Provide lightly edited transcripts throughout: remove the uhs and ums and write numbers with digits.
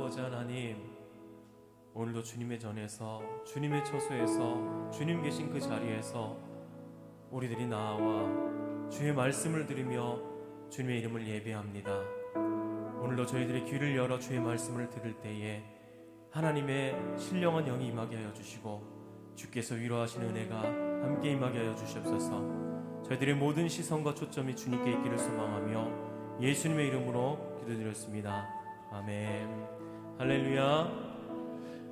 아버지 하나님, 오늘도 주님의 전에서, 주님의 처소에서, 주님 계신 그 자리에서 우리들이 나와 주의 말씀을 들으며 주님의 이름을 예배합니다. 오늘도 저희들의 귀를 열어 주의 말씀을 들을 때에 하나님의 신령한 영이 임하게 하여 주시고 주께서 위로하시는 은혜가 함께 임하게 하여 주시옵소서. 저희들의 모든 시선과 초점이 주님께 있기를 소망하며 예수님의 이름으로 기도드렸습니다. 아멘. 할렐루야.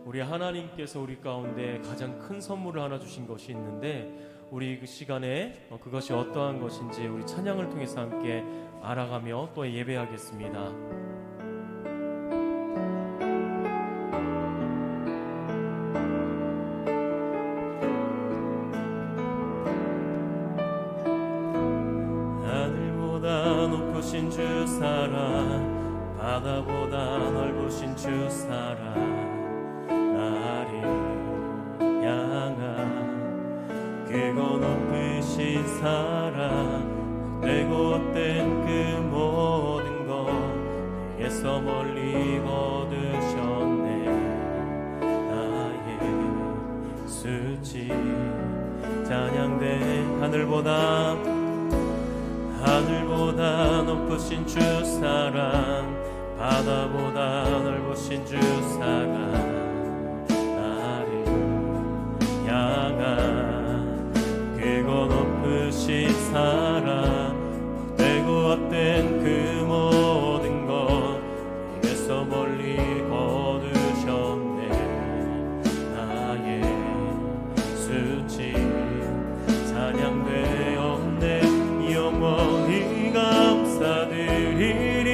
우리 하나님께서 우리 가운데 가장 큰 선물을 하나 주신 것이 있는데, 우리 그 시간에 그것이 어떠한 것인지 우리 찬양을 통해서 함께 알아가며 또 예배하겠습니다. 하늘보다 높으신 주 사랑, 바다보다 넓으신 주 사랑, 나를 향한 그거 높으신 사랑, 되고 헛된 그 모든 것 내게서 멀리 거두셨네. 나의 수치 찬양돼. 하늘보다 높으신 주 사랑, 바다보다 넓으신 주 사랑, 나를 향한 그거 높으신 사랑, 되고 헛된 그 모든 것 내게서 멀리 거두셨네. 나의 수치 찬양되었네. 영원히 감사드리리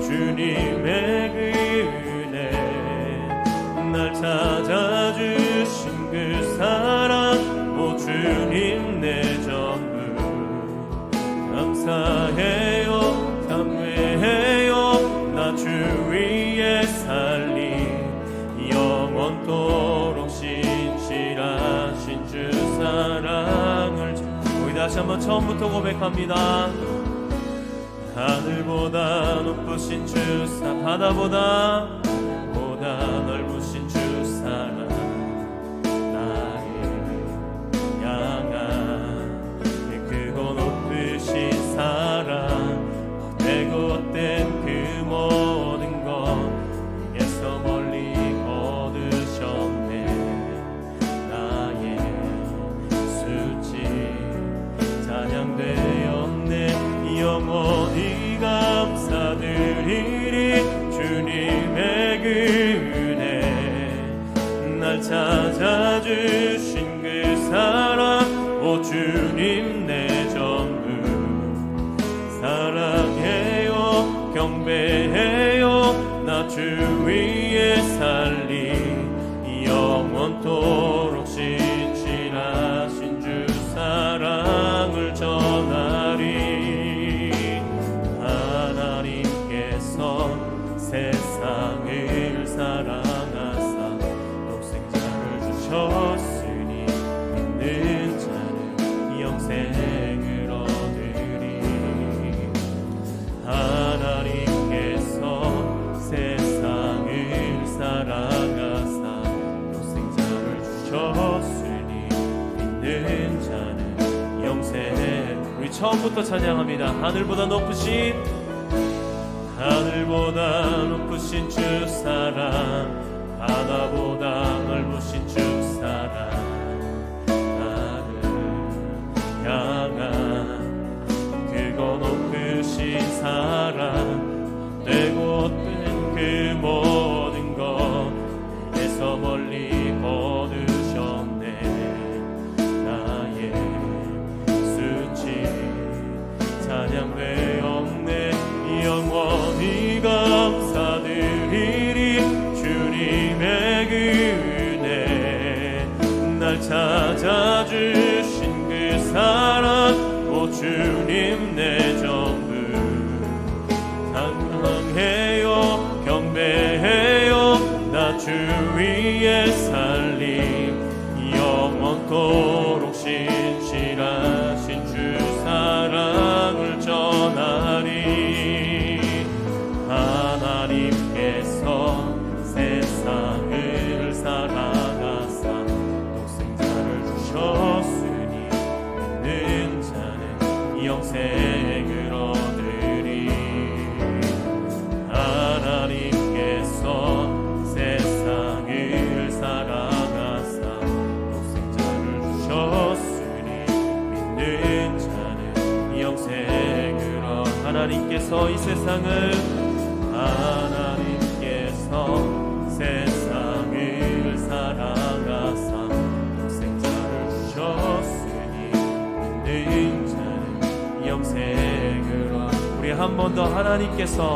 주님의 그 은혜, 날 찾아주신 그 사랑, 오 주님 내 전부 감사해요. 감회해요. 나 주 위에 살리 영원토록 신실하신 주 사랑을. 우리 다시 한번 처음부터 고백합니다. 하늘보다 높으신 주 사랑, 바다보다 넓으신 주 사랑, 나를 향한 그거 높으신 사랑, 되고 헛된 그 모든 것 내게서 멀리 거두셨네. 나의 수치 찬양되었네. 영원히 감사드리리 주님의 그 은혜, 날 찾아주신 그 사랑, 오 주님 내 전부 사랑해요. 경배해요. 나 주 위에 살리 영원토록 신실하신 주 사랑을 전하리. 하나님께서 세상을 사랑하사 독생자를 주셨으니 믿는 자는 영생을 얻으리. 하나님께서 세상을 사랑하사 독생자를 주셨으니 믿는 자는 영생. 우리 처음부터 찬양합니다. 하늘보다 높으신 주 사랑, 바다보다 넓으신 주 사랑, 나를 향한 그거 높으신 사랑, 되고 헛된 그 모든 것 내게서 멀리 거두셨네. 나의 수치 찬양되었네. 영원히 감사드리리 주님의 그 은혜, 하나님께서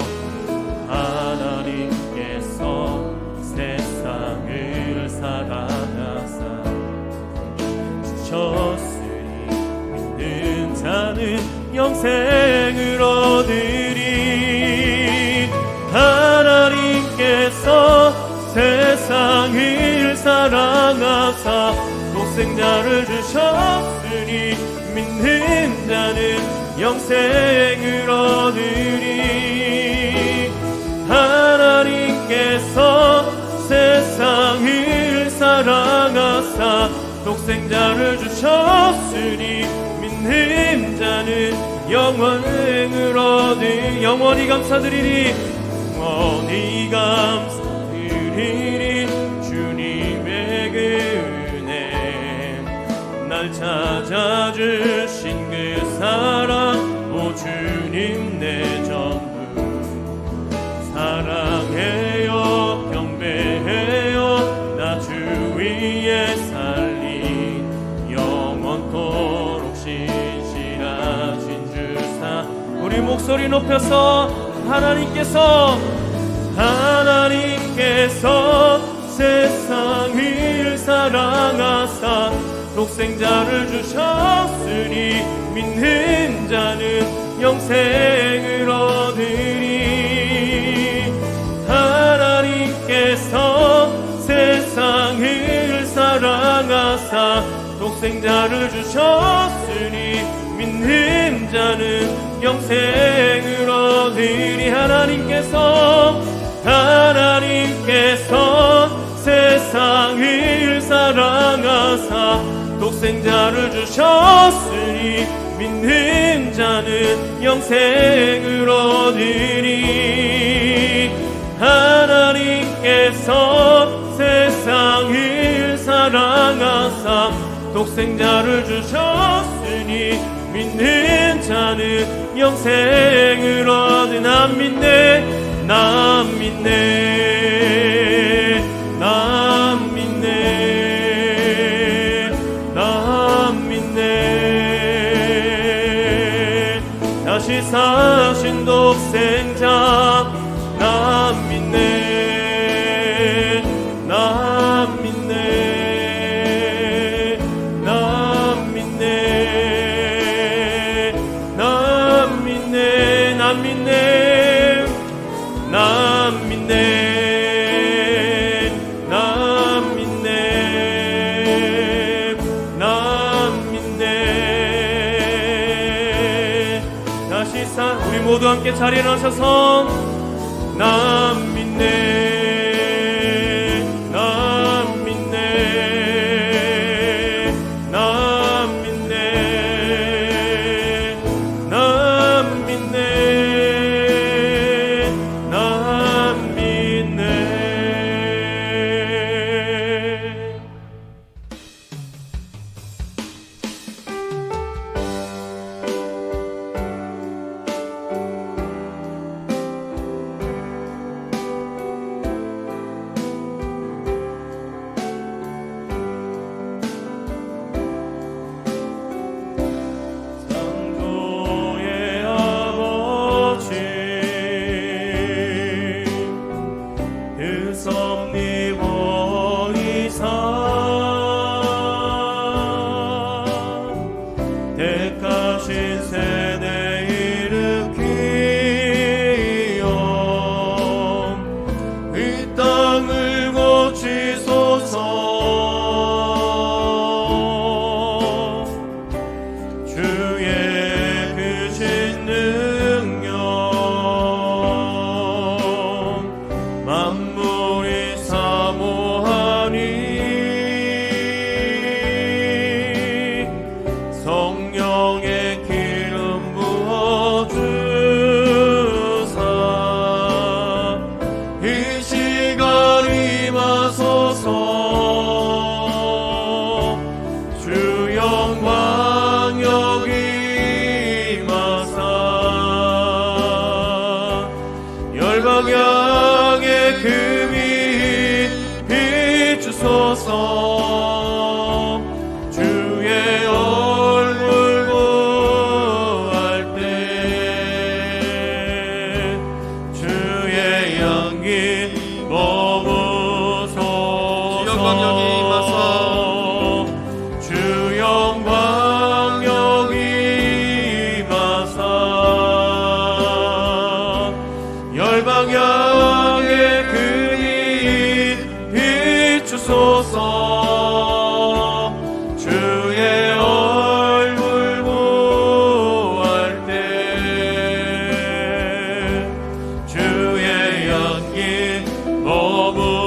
세상을 사랑하사 주셨으니 믿는 자는 영생을 얻으리. 하나님께서 세상을 사랑하사 독생자를 주셨으니 믿는 자는 영생을 얻으리. 하나님께서 세상을 사랑하사 독생자를 주셨으니 믿는 자는 영원을 얻으리. 영원히 감사드리리. 영원히 감사드리리. 주님의 그 은혜 날 찾아주신 그 사랑 오 주님 내 전부 사랑해요 경배해요 나 주 위에 살린 영원토록 신실하신 주사. 우리 목소리 높여서 하나님께서 세상을 사랑하사 독생자를 주셨으니 믿는 자는 영생을 얻으리. 하나님께서 세상을 사랑하사 독생자를 주셨으니 믿는 자는 영생을 얻으리. 하나님께서 세상을 사랑하사 독생자를 주셨으니 믿는 자는 영생을 얻으리. 하나님께서 세상을 사랑하사 독생자를 주셨으니 믿는 자는 영생을 얻으리. 난 믿네 난 믿네 난 믿네 난 믿네 다시 사신 독생자 난 믿네 난 믿네 난 믿네 난 믿네 난 믿네 난 믿네 난 믿네 난 믿네 다시 우리 모두 함께 자리에 일어나셔서 난 믿네 난 믿네 난 믿네 난 믿네 난 믿네. 창조의 아버지 그 섭리보이사 택하신 세대 일으키어 이 땅을 고치소서. 주의 크신 능력 만물이 사모하니 성령의 기름 부어주사 이 시간 임하소서. 주 영광 여기 임하사 열방향의 그 빛 비추소서. 주의 얼굴 구할 때 머무소서. 주 영광 여기 임하사 주 영광 여기 임하사 열방향에 그님 비추소서. 주의 얼굴 보할 때 주의 향기 머무소서.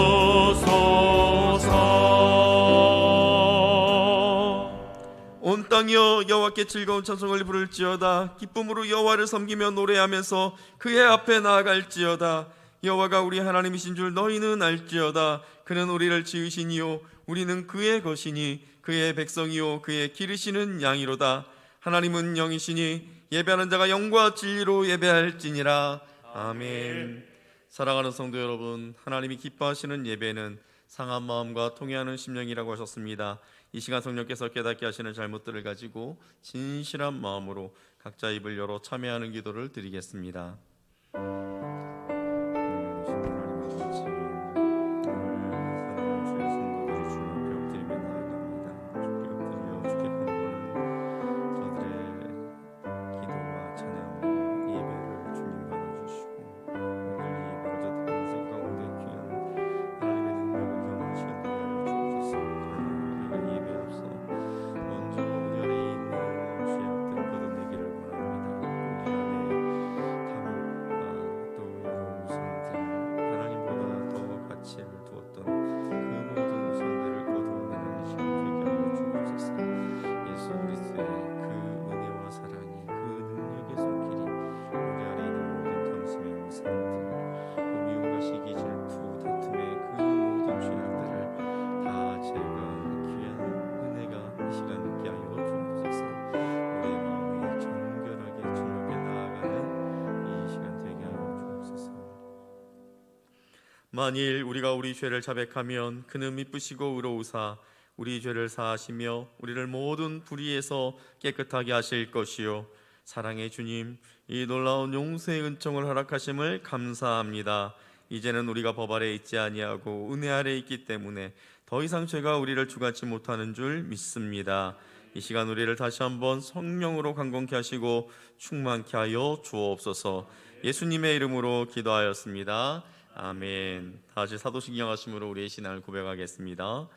온 땅이여 여호와께 즐거운 찬송을 부를지어다. 기쁨으로 여호와를 섬기며 노래하면서 그의 앞에 나아갈지어다. 여호와가 우리 하나님이신 줄 너희는 알지어다. 그는 우리를 지으시니요 우리는 그의 것이니 그의 백성이요 그의 기르시는 양이로다. 하나님은 영이시니 예배하는 자가 영과 진리로 예배할지니라. 아멘. 사랑하는 성도 여러분, 하나님이 기뻐하시는 예배는 상한 마음과 통회하는 심령이라고 하셨습니다. 이 시간 성령께서 깨닫게 하시는 잘못들을 가지고 진실한 마음으로 각자 입을 열어 참여하는 기도를 드리겠습니다. 만일 우리가 우리 죄를 자백하면 그는 미쁘시고 의로우사 우리 죄를 사하시며 우리를 모든 불의에서 깨끗하게 하실 것이요. 사랑의 주님, 이 놀라운 용서의 은총을 허락하심을 감사합니다. 이제는 우리가 법 아래 있지 아니하고 은혜 아래 있기 때문에 더 이상 죄가 우리를 주관치 못하는 줄 믿습니다. 이 시간 우리를 다시 한번 성령으로 강건케 하시고 충만케 하여 주옵소서. 예수님의 이름으로 기도하였습니다. 아멘. 다시 사도신경 하심으로 우리의 신앙을 고백하겠습니다.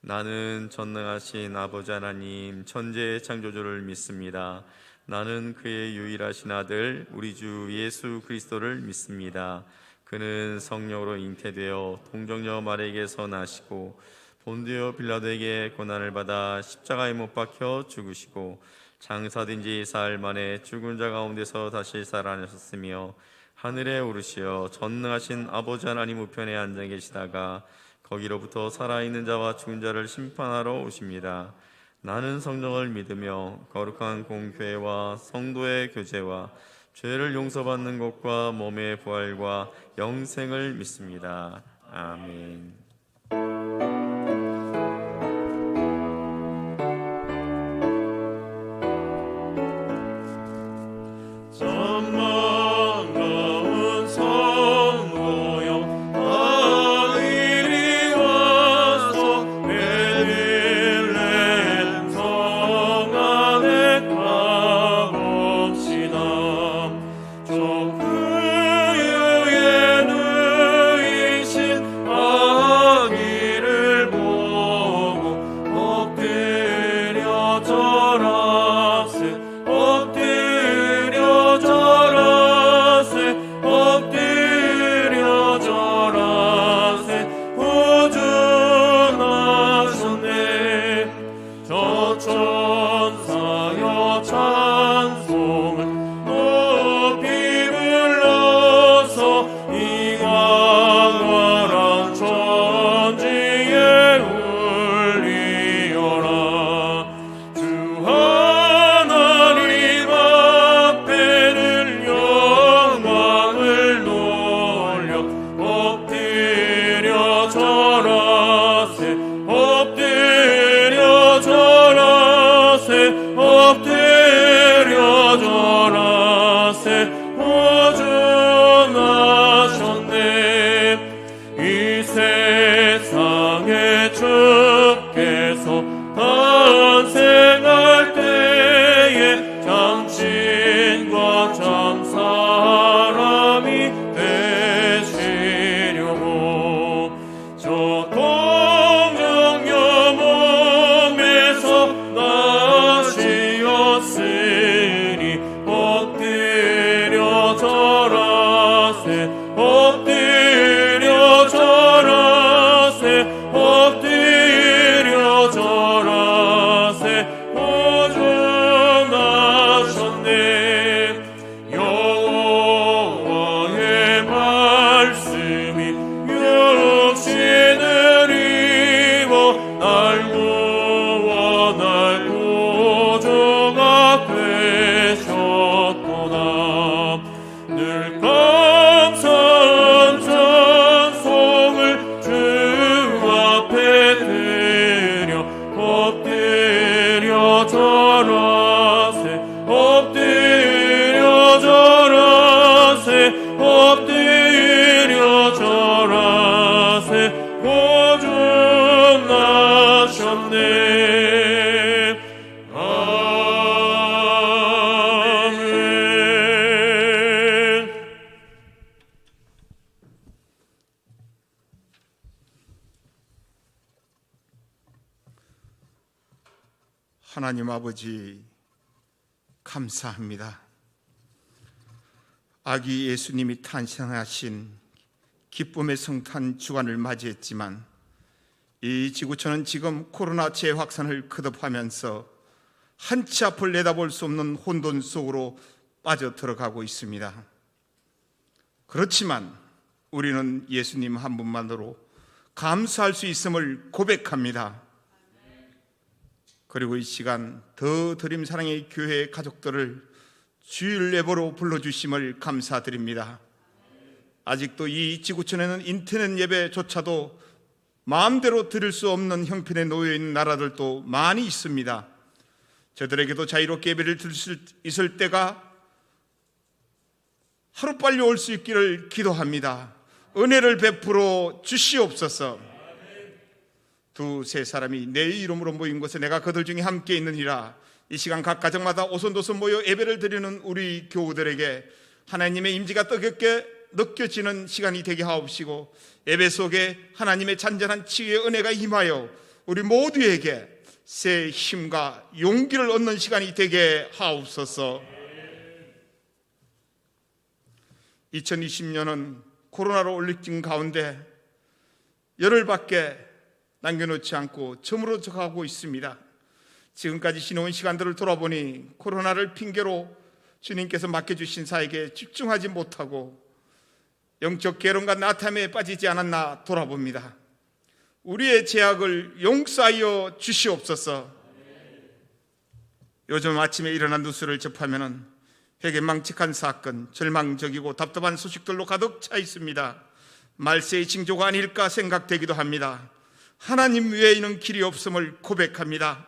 나는 전능하신 아버지 하나님 천지의 창조주를 믿습니다. 나는 그의 유일하신 아들 우리 주 예수 그리스도를 믿습니다. 그는 성령으로 잉태되어 동정녀 마리아에게서 나시고 본디오 빌라도에게 고난을 받아 십자가에 못 박혀 죽으시고 장사된 지 사흘 만에 죽은 자 가운데서 다시 살아나셨으며 하늘에 오르시어 전능하신 아버지 하나님 우편에 앉아 계시다가 거기로부터 살아있는 자와 죽은 자를 심판하러 오십니다. 나는 성령을 믿으며 거룩한 공교회와 성도의 교제와 죄를 용서받는 것과 몸의 부활과 영생을 믿습니다. 아멘. 저 그의 누이신 이 세상에 주께서 탄생할 때에 장신과 장사람이 되시려고 저 동정녀 몸에서 나시었으니 엎드려 절하세 엎드려 절하세 엎드려 절하세 보존하셨네 여호와의 말씀이 육신을 입어 날 구원할 구주가 되셨도다 늘 감사한 찬송을 주 앞에 드려 엎드려 절하세 엎드려 절하세 엎드려 절하세 보존하셨네 아멘. 하나님 아버지 감사합니다. 아기 예수님이 탄생하신 기쁨의 성탄 주간을 맞이했지만 이 지구촌은 지금 코로나 재확산을 거듭하면서 한치 앞을 내다볼 수 없는 혼돈 속으로 빠져 들어가고 있습니다. 그렇지만 우리는 예수님 한 분만으로 감사할 수 있음을 고백합니다. 그리고 이 시간 더 드림 사랑의 교회 가족들을 주일 예배로 불러주심을 감사드립니다. 아직도 이 지구촌에는 인터넷 예배조차도 마음대로 드릴 수 없는 형편에 놓여있는 나라들도 많이 있습니다. 저들에게도 자유롭게 예배를 드릴 수 있을 때가 하루빨리 올 수 있기를 기도합니다. 은혜를 베풀어 주시옵소서. 두세 사람이 내 이름으로 모인 곳에 내가 그들 중에 함께 있느니라. 이 시간 각 가정마다 오손도손 모여 예배를 드리는 우리 교우들에게 하나님의 임재가 뜨겁게 느껴지는 시간이 되게 하옵시고 예배 속에 하나님의 잔잔한 치유의 은혜가 임하여 우리 모두에게 새 힘과 용기를 얻는 시간이 되게 하옵소서. 2020년은 코로나로 올리킨 가운데 열흘밖에 남겨놓지 않고 저물어져 가고 있습니다. 지금까지 지내온 시간들을 돌아보니 코로나를 핑계로 주님께서 맡겨주신 사에게 집중하지 못하고 영적 괴로움과 나탐에 빠지지 않았나 돌아봅니다. 우리의 죄악을 용서하여 주시옵소서. 요즘 아침에 일어난 뉴스를 접하면 회개망측한 사건, 절망적이고 답답한 소식들로 가득 차 있습니다. 말세의 징조가 아닐까 생각되기도 합니다. 하나님 외에는 길이 없음을 고백합니다.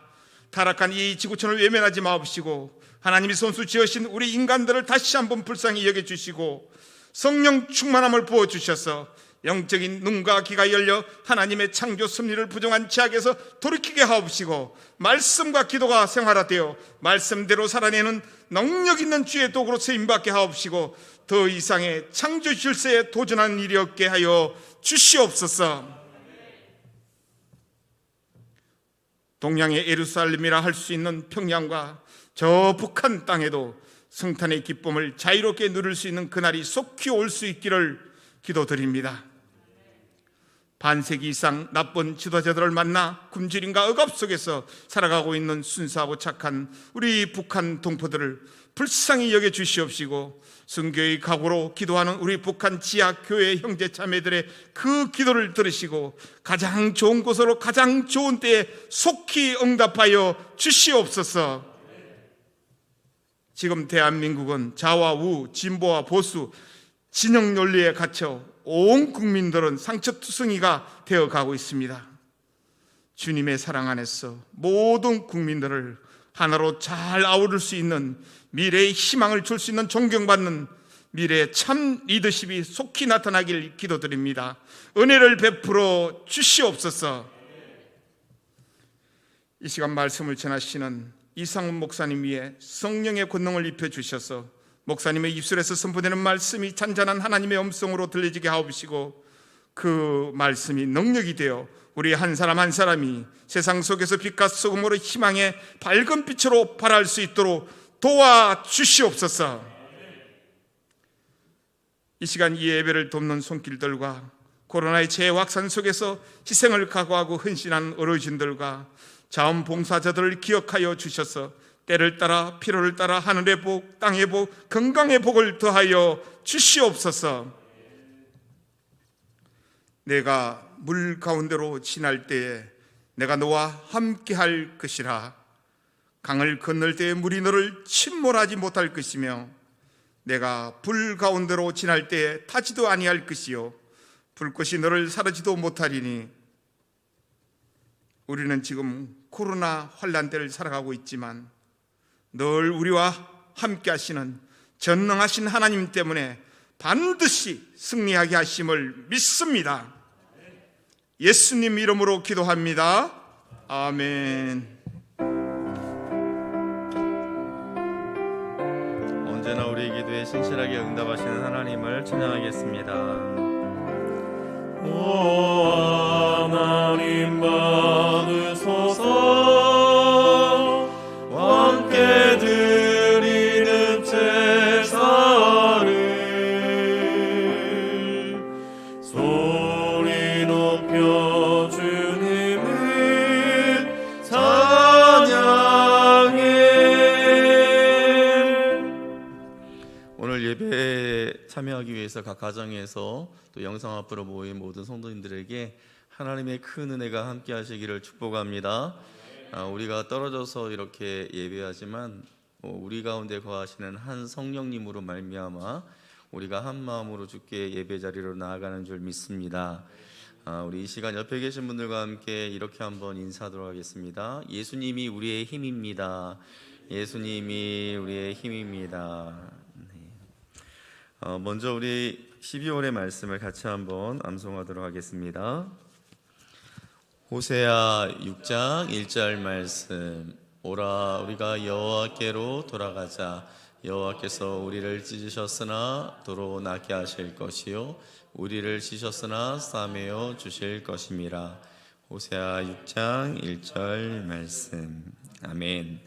타락한 이 지구촌을 외면하지 마옵시고 하나님이 손수 지으신 우리 인간들을 다시 한번 불쌍히 여겨주시고 성령 충만함을 부어주셔서 영적인 눈과 귀가 열려 하나님의 창조 섭리를 부정한 죄악에서 돌이키게 하옵시고 말씀과 기도가 생활화되어 말씀대로 살아내는 능력 있는 주의 도구로 쓰임받게 하옵시고 더 이상의 창조 질서에 도전하는 일이 없게 하여 주시옵소서. 동양의 예루살렘이라 할 수 있는 평양과 저 북한 땅에도 성탄의 기쁨을 자유롭게 누릴 수 있는 그날이 속히 올 수 있기를 기도드립니다. 반세기 이상 나쁜 지도자들을 만나 굶주림과 억압 속에서 살아가고 있는 순수하고 착한 우리 북한 동포들을 불쌍히 여겨주시옵시고 순교의 각오로 기도하는 우리 북한 지하 교회 형제 자매들의 그 기도를 들으시고 가장 좋은 곳으로 가장 좋은 때에 속히 응답하여 주시옵소서. 지금 대한민국은 좌와 우, 진보와 보수, 진영 논리에 갇혀 온 국민들은 상처투성이가 되어가고 있습니다. 주님의 사랑 안에서 모든 국민들을 하나로 잘 아우를 수 있는 미래의 희망을 줄 수 있는 존경받는 미래의 참 리더십이 속히 나타나길 기도드립니다. 은혜를 베풀어 주시옵소서. 이 시간 말씀을 전하시는 이상훈 목사님 위에 성령의 권능을 입혀주셔서 목사님의 입술에서 선포되는 말씀이 잔잔한 하나님의 음성으로 들려지게 하옵시고, 그 말씀이 능력이 되어 우리 한 사람 한 사람이 세상 속에서 빛과 소금으로 희망의 밝은 빛으로 발할 수 있도록 도와주시옵소서. 이 시간 이 예배를 돕는 손길들과 코로나의 재확산 속에서 희생을 각오하고 헌신한 어르신들과 자원봉사자들을 기억하여 주셔서 때를 따라 필요를 따라 하늘의 복, 땅의 복, 건강의 복을 더하여 주시옵소서. 내가 물 가운데로 지날 때에 내가 너와 함께할 것이라. 강을 건널 때에 물이 너를 침몰하지 못할 것이며 내가 불 가운데로 지날 때에 타지도 아니할 것이요 불꽃이 너를 사르지도 못하리니. 우리는 지금 코로나 환난 때를 살아가고 있지만 늘 우리와 함께 하시는 전능하신 하나님 때문에 반드시 승리하게 하심을 믿습니다. 예수님 이름으로 기도합니다. 아멘. 언제나 우리 기도에 신실하게 응답하시는 하나님을 찬양하겠습니다. 오 하나님 받으소서. 함께 드리는 제사를 소리 높여 주님을 찬양해. 오늘 예배에 참여하기 위해서 각 가정에서 또 영상 앞으로 모인 모든 성도님들에게 하나님의 큰 은혜가 함께 하시기를 축복합니다. 우리가 떨어져서 이렇게 예배하지만 우리 가운데 거하시는 한 성령님으로 말미암아 우리가 한 마음으로 주께 예배 자리로 나아가는 줄 믿습니다. 우리 이 시간 옆에 계신 분들과 함께 이렇게 한번 인사하도록 하겠습니다. 예수님이 우리의 힘입니다. 예수님이 우리의 힘입니다. 먼저 우리 12월의 말씀을 같이 한번 암송하도록 하겠습니다. 호세아 6장 1절 말씀. 오라 우리가 여호와께로 돌아가자. 여호와께서 우리를 찢으셨으나 도로 낫게 하실 것이요 우리를 치셨으나 싸매어 주실 것임이라. 호세아 6장 1절 말씀. 아멘.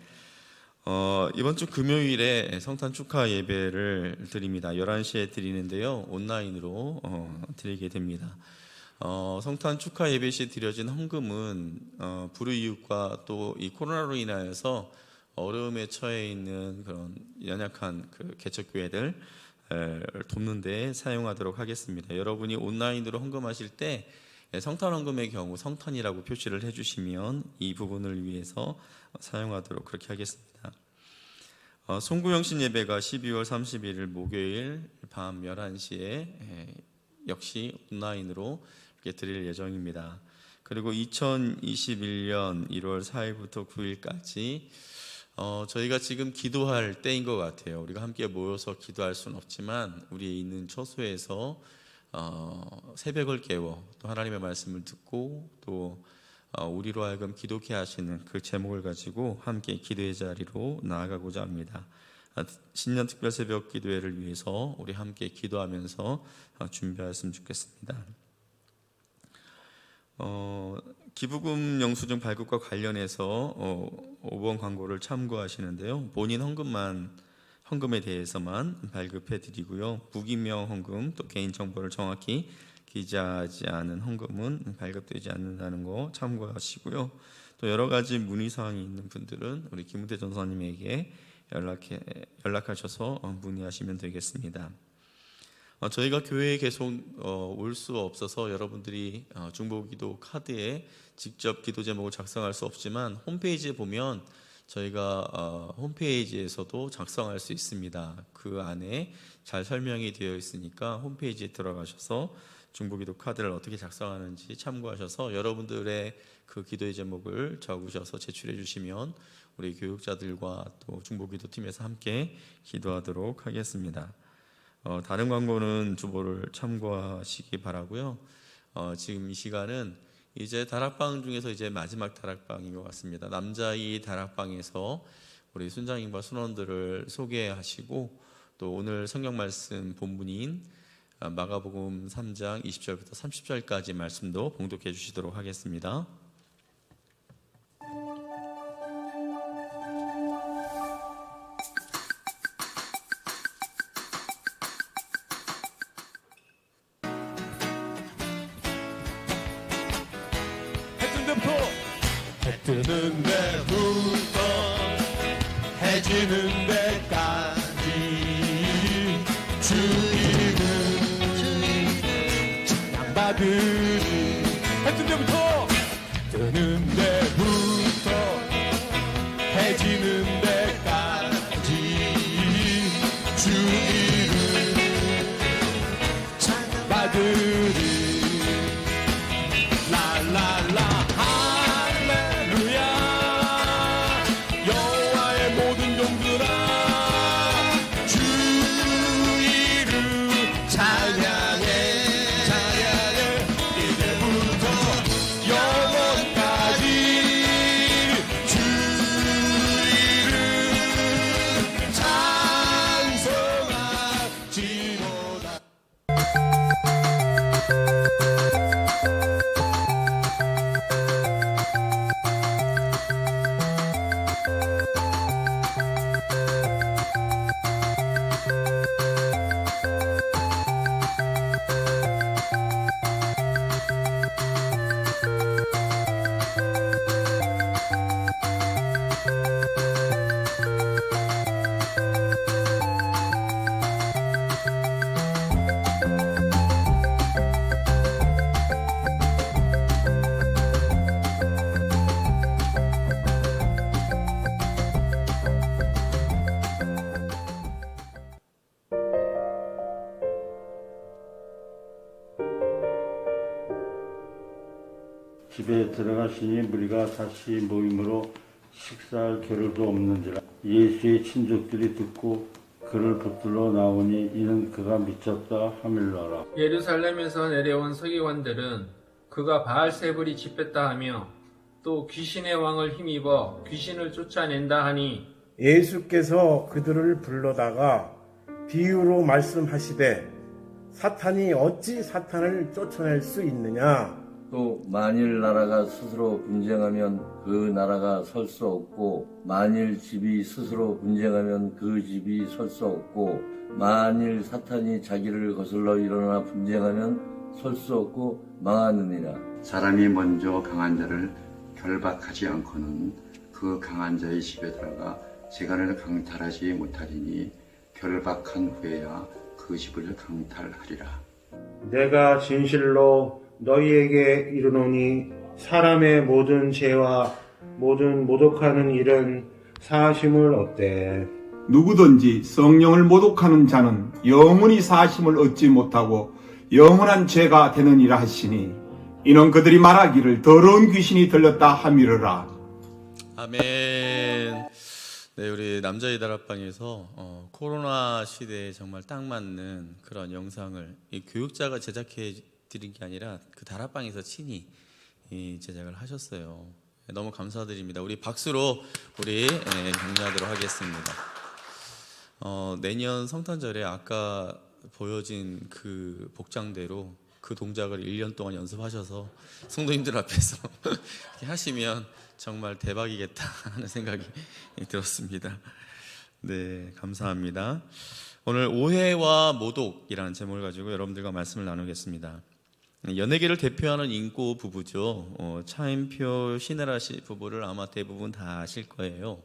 이번 주 금요일에 성탄 축하 예배를 드립니다. 11시에 드리는데요, 온라인으로 드리게 됩니다. 성탄 축하 예배 시 드려진 헌금은 불우이웃과 또 이 코로나로 인하여서 어려움에 처해 있는 그런 연약한 그 개척교회들 돕는 데 사용하도록 하겠습니다. 여러분이 온라인으로 헌금하실 때 성탄 헌금의 경우 성탄이라고 표시를 해주시면 이 부분을 위해서 사용하도록 그렇게 하겠습니다. 송구영신 예배가 12월 31일 목요일 밤 11시에 역시 온라인으로 이렇게 드릴 예정입니다. 그리고 2021년 1월 4일부터 9일까지 저희가 지금 기도할 때인 것 같아요. 우리가 함께 모여서 기도할 수는 없지만 우리 있는 처소에서 새벽을 깨워 또 하나님의 말씀을 듣고 또 우리로 하여금 기도케 하시는 그 제목을 가지고 함께 기도의 자리로 나아가고자 합니다. 신년 특별 새벽 기도회를 위해서 우리 함께 기도하면서 준비하였으면 좋겠습니다. 기부금 영수증 발급과 관련해서 5번 광고를 참고하시는데요, 본인 헌금에 대해서만 발급해 드리고요, 무기명 헌금 또 개인정보를 정확히 기재하지 않은 헌금은 발급되지 않는다는 거 참고하시고요. 또 여러 가지 문의사항이 있는 분들은 우리 김은태 전사님에게 연락하셔서 문의하시면 되겠습니다. 저희가 교회에 계속 올 수 없어서 여러분들이 중보기도 카드에 직접 기도 제목을 작성할 수 없지만 홈페이지에 보면 저희가 홈페이지에서도 작성할 수 있습니다. 그 안에 잘 설명이 되어 있으니까 홈페이지에 들어가셔서 중보기도 카드를 어떻게 작성하는지 참고하셔서 여러분들의 그 기도의 제목을 적으셔서 제출해 주시면 우리 교육자들과 또 중보기도 팀에서 함께 기도하도록 하겠습니다. 다른 광고는 주보를 참고하시기 바라고요. 지금 이 시간은 이제 다락방 중에서 이제 마지막 다락방인 것 같습니다. 남자이 다락방에서 우리 순장님과 순원들을 소개하시고 또 오늘 성경 말씀 본문인 마가복음 3장 20절부터 30절까지 말씀도 봉독해 주시도록 하겠습니다. 해 뜨는 데부터 해 지는 데까지 주님은 찬양받으리. 해 뜨는 데부터 해 지는 데까지 주님은 찬양받으리. 라라라 할렐루야. 여호와의 모든 종들아 주 이름 찬양해 찬양해. 이제부터 영원까지 주 이름 찬송할지로다. 집에 들어가시니 무리가 다시 모임으로 식사할 겨를도 없는지라. 예수의 친족들이 듣고 그를 붙들러 나오니 이는 그가 미쳤다 하밀러라. 예루살렘에서 내려온 서기관들은 그가 바알세불이 집했다 하며 또 귀신의 왕을 힘입어 귀신을 쫓아낸다 하니 예수께서 그들을 불러다가 비유로 말씀하시되 사탄이 어찌 사탄을 쫓아낼 수 있느냐. 또 만일 나라가 스스로 분쟁하면 그 나라가 설 수 없고 만일 집이 스스로 분쟁하면 그 집이 설 수 없고 만일 사탄이 자기를 거슬러 일어나 분쟁하면 설 수 없고 망하느니라. 사람이 먼저 강한 자를 결박하지 않고는 그 강한 자의 집에 들어가 재간을 강탈하지 못하리니 결박한 후에야 그 집을 강탈하리라. 내가 진실로 너희에게 이르노니 사람의 모든 죄와 모든 모독하는 일은 사하심을 얻되 누구든지 성령을 모독하는 자는 영원히 사하심을 얻지 못하고 영원한 죄가 되느니라 하시니 이는 그들이 말하기를 더러운 귀신이 들렸다 하미르라. 아멘. 네, 우리 남자의 다락방에서 코로나 시대에 정말 딱 맞는 그런 영상을 이 교육자가 제작해 드린 게 아니라 그 다락방에서 친히 제작을 하셨어요. 너무 감사드립니다. 우리 박수로 우리 격려하도록 하겠습니다. 내년 성탄절에 아까 보여진 그 복장대로 그 동작을 1년 동안 연습하셔서 성도님들 앞에서 이렇게 하시면 정말 대박이겠다 하는 생각이 들었습니다. 네, 감사합니다. 오늘 오해와 모독이라는 제목을 가지고 여러분들과 말씀을 나누겠습니다. 연예계를 대표하는 인고 부부죠. 차인표 신혜라 씨 부부를 아마 대부분 다 아실 거예요.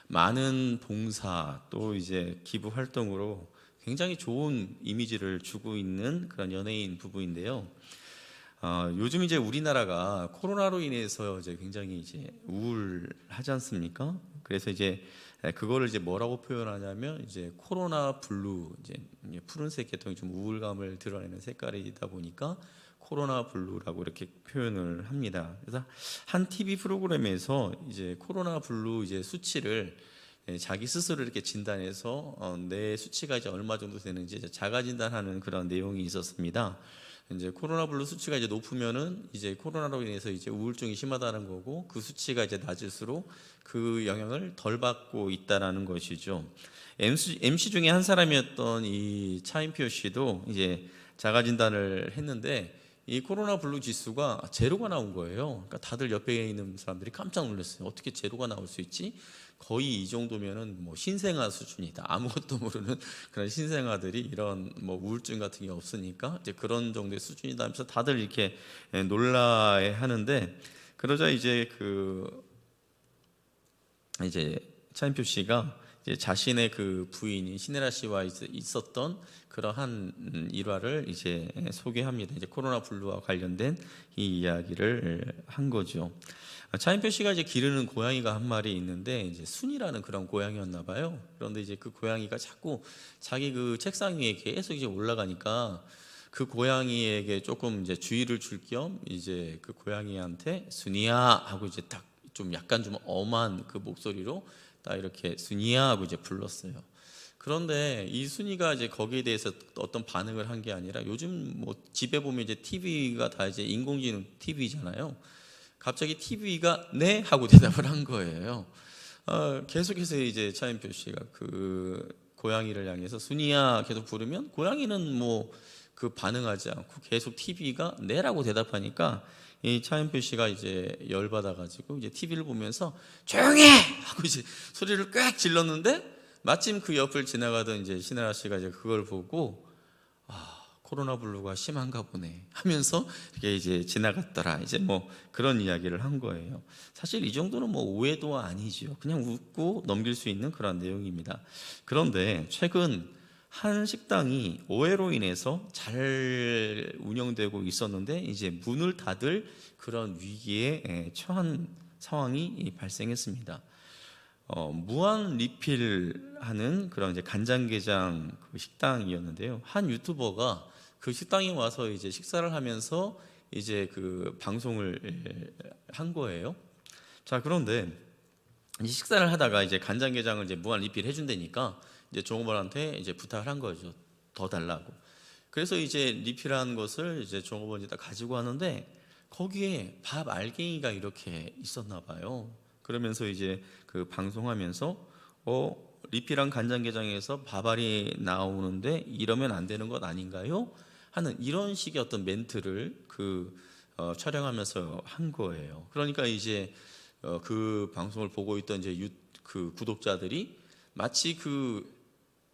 많은 봉사 또 이제 기부 활동으로 굉장히 좋은 이미지를 주고 있는 그런 연예인 부부인데요. 요즘 이제 우리나라가 코로나로 인해서 이제 굉장히 이제 우울하지 않습니까? 그래서 이제 그거를 이제 뭐라고 표현하냐면 이제 코로나 블루, 이제 푸른색 계통이 좀 우울감을 드러내는 색깔이다 보니까 코로나 블루라고 이렇게 표현을 합니다. 그래서 한 TV 프로그램에서 이제 코로나 블루 이제 수치를 자기 스스로 이렇게 진단해서 내 수치가 이제 얼마 정도 되는지 이제 자가 진단하는 그런 내용이 있었습니다. 이제 코로나 블루 수치가 이제 높으면은 이제 코로나로 인해서 이제 우울증이 심하다는 거고, 그 수치가 이제 낮을수록 그 영향을 덜 받고 있다라는 것이죠. MC 중에 한 사람이었던 이 차인표 씨도 이제 자가 진단을 했는데 이 코로나 블루 지수가 제로가 나온 거예요. 그러니까 다들 옆에 있는 사람들이 깜짝 놀랐어요. 어떻게 제로가 나올 수 있지? 거의 이 정도면은 뭐 신생아 수준이다. 아무것도 모르는 그런 신생아들이 이런 뭐 우울증 같은 게 없으니까 이제 그런 정도의 수준이다 하면서 다들 이렇게 놀라해 하는데, 그러자 이제 이제 차인표 씨가 이제 자신의 그 부인인 신혜라 씨와 있었던 그러한 일화를 이제 소개합니다. 이제 코로나 블루와 관련된 이 이야기를 한 거죠. 차인표 씨가 이제 기르는 고양이가 한 마리 있는데 이제 순이라는 그런 고양이였나 봐요. 그런데 이제 그 고양이가 자꾸 자기 그 책상 위에 계속 이제 올라가니까 그 고양이에게 조금 이제 주의를 줄 겸 이제 그 고양이한테 순이야 하고 이제 딱 좀 약간 좀 엄한 그 목소리로 딱 이렇게 순이야 하고 이제 불렀어요. 그런데 이 순이가 이제 거기에 대해서 어떤 반응을 한 게 아니라, 요즘 뭐 집에 보면 이제 TV가 다 이제 인공지능 TV잖아요. 갑자기 TV가 네 하고 대답을 한 거예요. 계속해서 이제 차인표 씨가 그 고양이를 향해서 순이야 계속 부르면 고양이는 뭐 그 반응하지 않고 계속 TV가 네라고 대답하니까 이 차인표 씨가 이제 열받아가지고 이제 TV를 보면서 조용히 해! 하고 이제 소리를 꽥 질렀는데, 마침 그 옆을 지나가던 이제 신혜라 씨가 이제 그걸 보고 코로나 블루가 심한가 보네 하면서 이렇게 이제 지나갔더라. 이제 뭐 그런 이야기를 한 거예요. 사실 이 정도는 뭐 오해도 아니죠. 그냥 웃고 넘길 수 있는 그런 내용입니다. 그런데 최근 한 식당이 오해로 인해서 잘 운영되고 있었는데 이제 문을 닫을 그런 위기에 처한 상황이 발생했습니다. 무한 리필하는 그런 이제 간장게장 그 식당이었는데요. 한 유튜버가 그 식당에 와서 이제 식사를 하면서 이제 그 방송을 한 거예요. 자, 그런데 이 식사를 하다가 이제 간장게장을 이제 무한 리필 해준다니까 이제 종업원한테 이제 부탁을 한 거죠. 더 달라고. 그래서 이제 리필한 것을 이제 종업원이 다 가지고 왔는데 거기에 밥 알갱이가 이렇게 있었나 봐요. 그러면서 이제 그 방송하면서 리필한 간장게장에서 밥알이 나오는데 이러면 안 되는 것 아닌가요? 하는 이런 식의 어떤 멘트를 촬영하면서 한 거예요. 그러니까 이제 그 방송을 보고 있던 이제 그 구독자들이 마치 그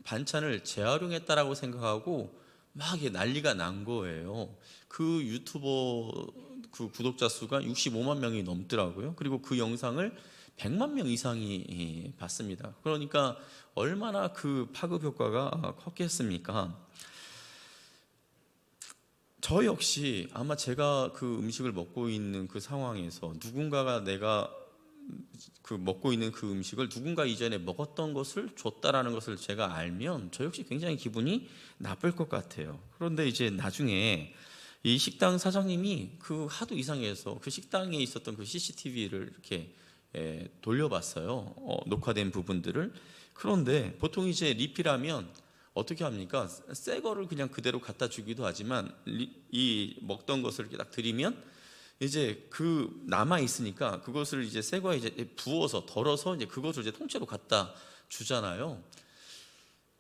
반찬을 재활용했다라고 생각하고 막 난리가 난 거예요. 그 유튜버 그 구독자 수가 65만 명이 넘더라고요. 그리고 그 영상을 100만 명 이상이 봤습니다. 그러니까 얼마나 그 파급 효과가 컸겠습니까? 저 역시 아마 제가 그 음식을 먹고 있는 그 상황에서 누군가가 내가 그 먹고 있는 그 음식을 누군가 이전에 먹었던 것을 줬다라는 것을 제가 알면 저 역시 굉장히 기분이 나쁠 것 같아요. 그런데 이제 나중에 이 식당 사장님이 그 하도 이상해서 그 식당에 있었던 그 CCTV를 이렇게 돌려봤어요. 녹화된 부분들을. 그런데 보통 이제 리필하면 어떻게 합니까? 새 거를 그냥 그대로 갖다 주기도 하지만 이 먹던 것을 이렇게 딱 드리면 이제 그 남아 있으니까 그것을 이제 새 거에 이제 부어서 덜어서 이제 그것을 이제 통째로 갖다 주잖아요.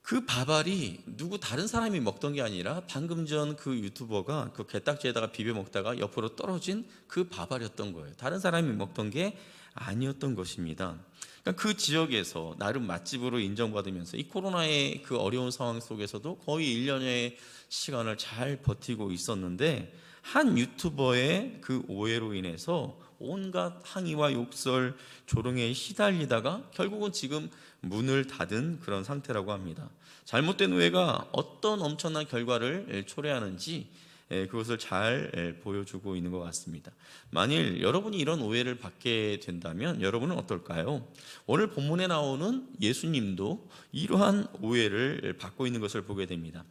그 밥알이 누구 다른 사람이 먹던 게 아니라 방금 전 그 유튜버가 그 게딱지에다가 비벼 먹다가 옆으로 떨어진 그 밥알이었던 거예요. 다른 사람이 먹던 게 아니었던 것입니다. 그러니까 그 지역에서 나름 맛집으로 인정받으면서 이 코로나의 그 어려운 상황 속에서도 거의 1년의 시간을 잘 버티고 있었는데, 한 유튜버의 그 오해로 인해서 온갖 항의와 욕설, 조롱에 시달리다가 결국은 지금 문을 닫은 그런 상태라고 합니다. 잘못된 오해가 어떤 엄청난 결과를 초래하는지 그것을 잘 보여주고 있는 것 같습니다. 만일 여러분이 이런 오해를 받게 된다면 여러분은 어떨까요? 오늘 본문에 나오는 예수님도 이러한 오해를 받고 있는 것을 보게 됩니다.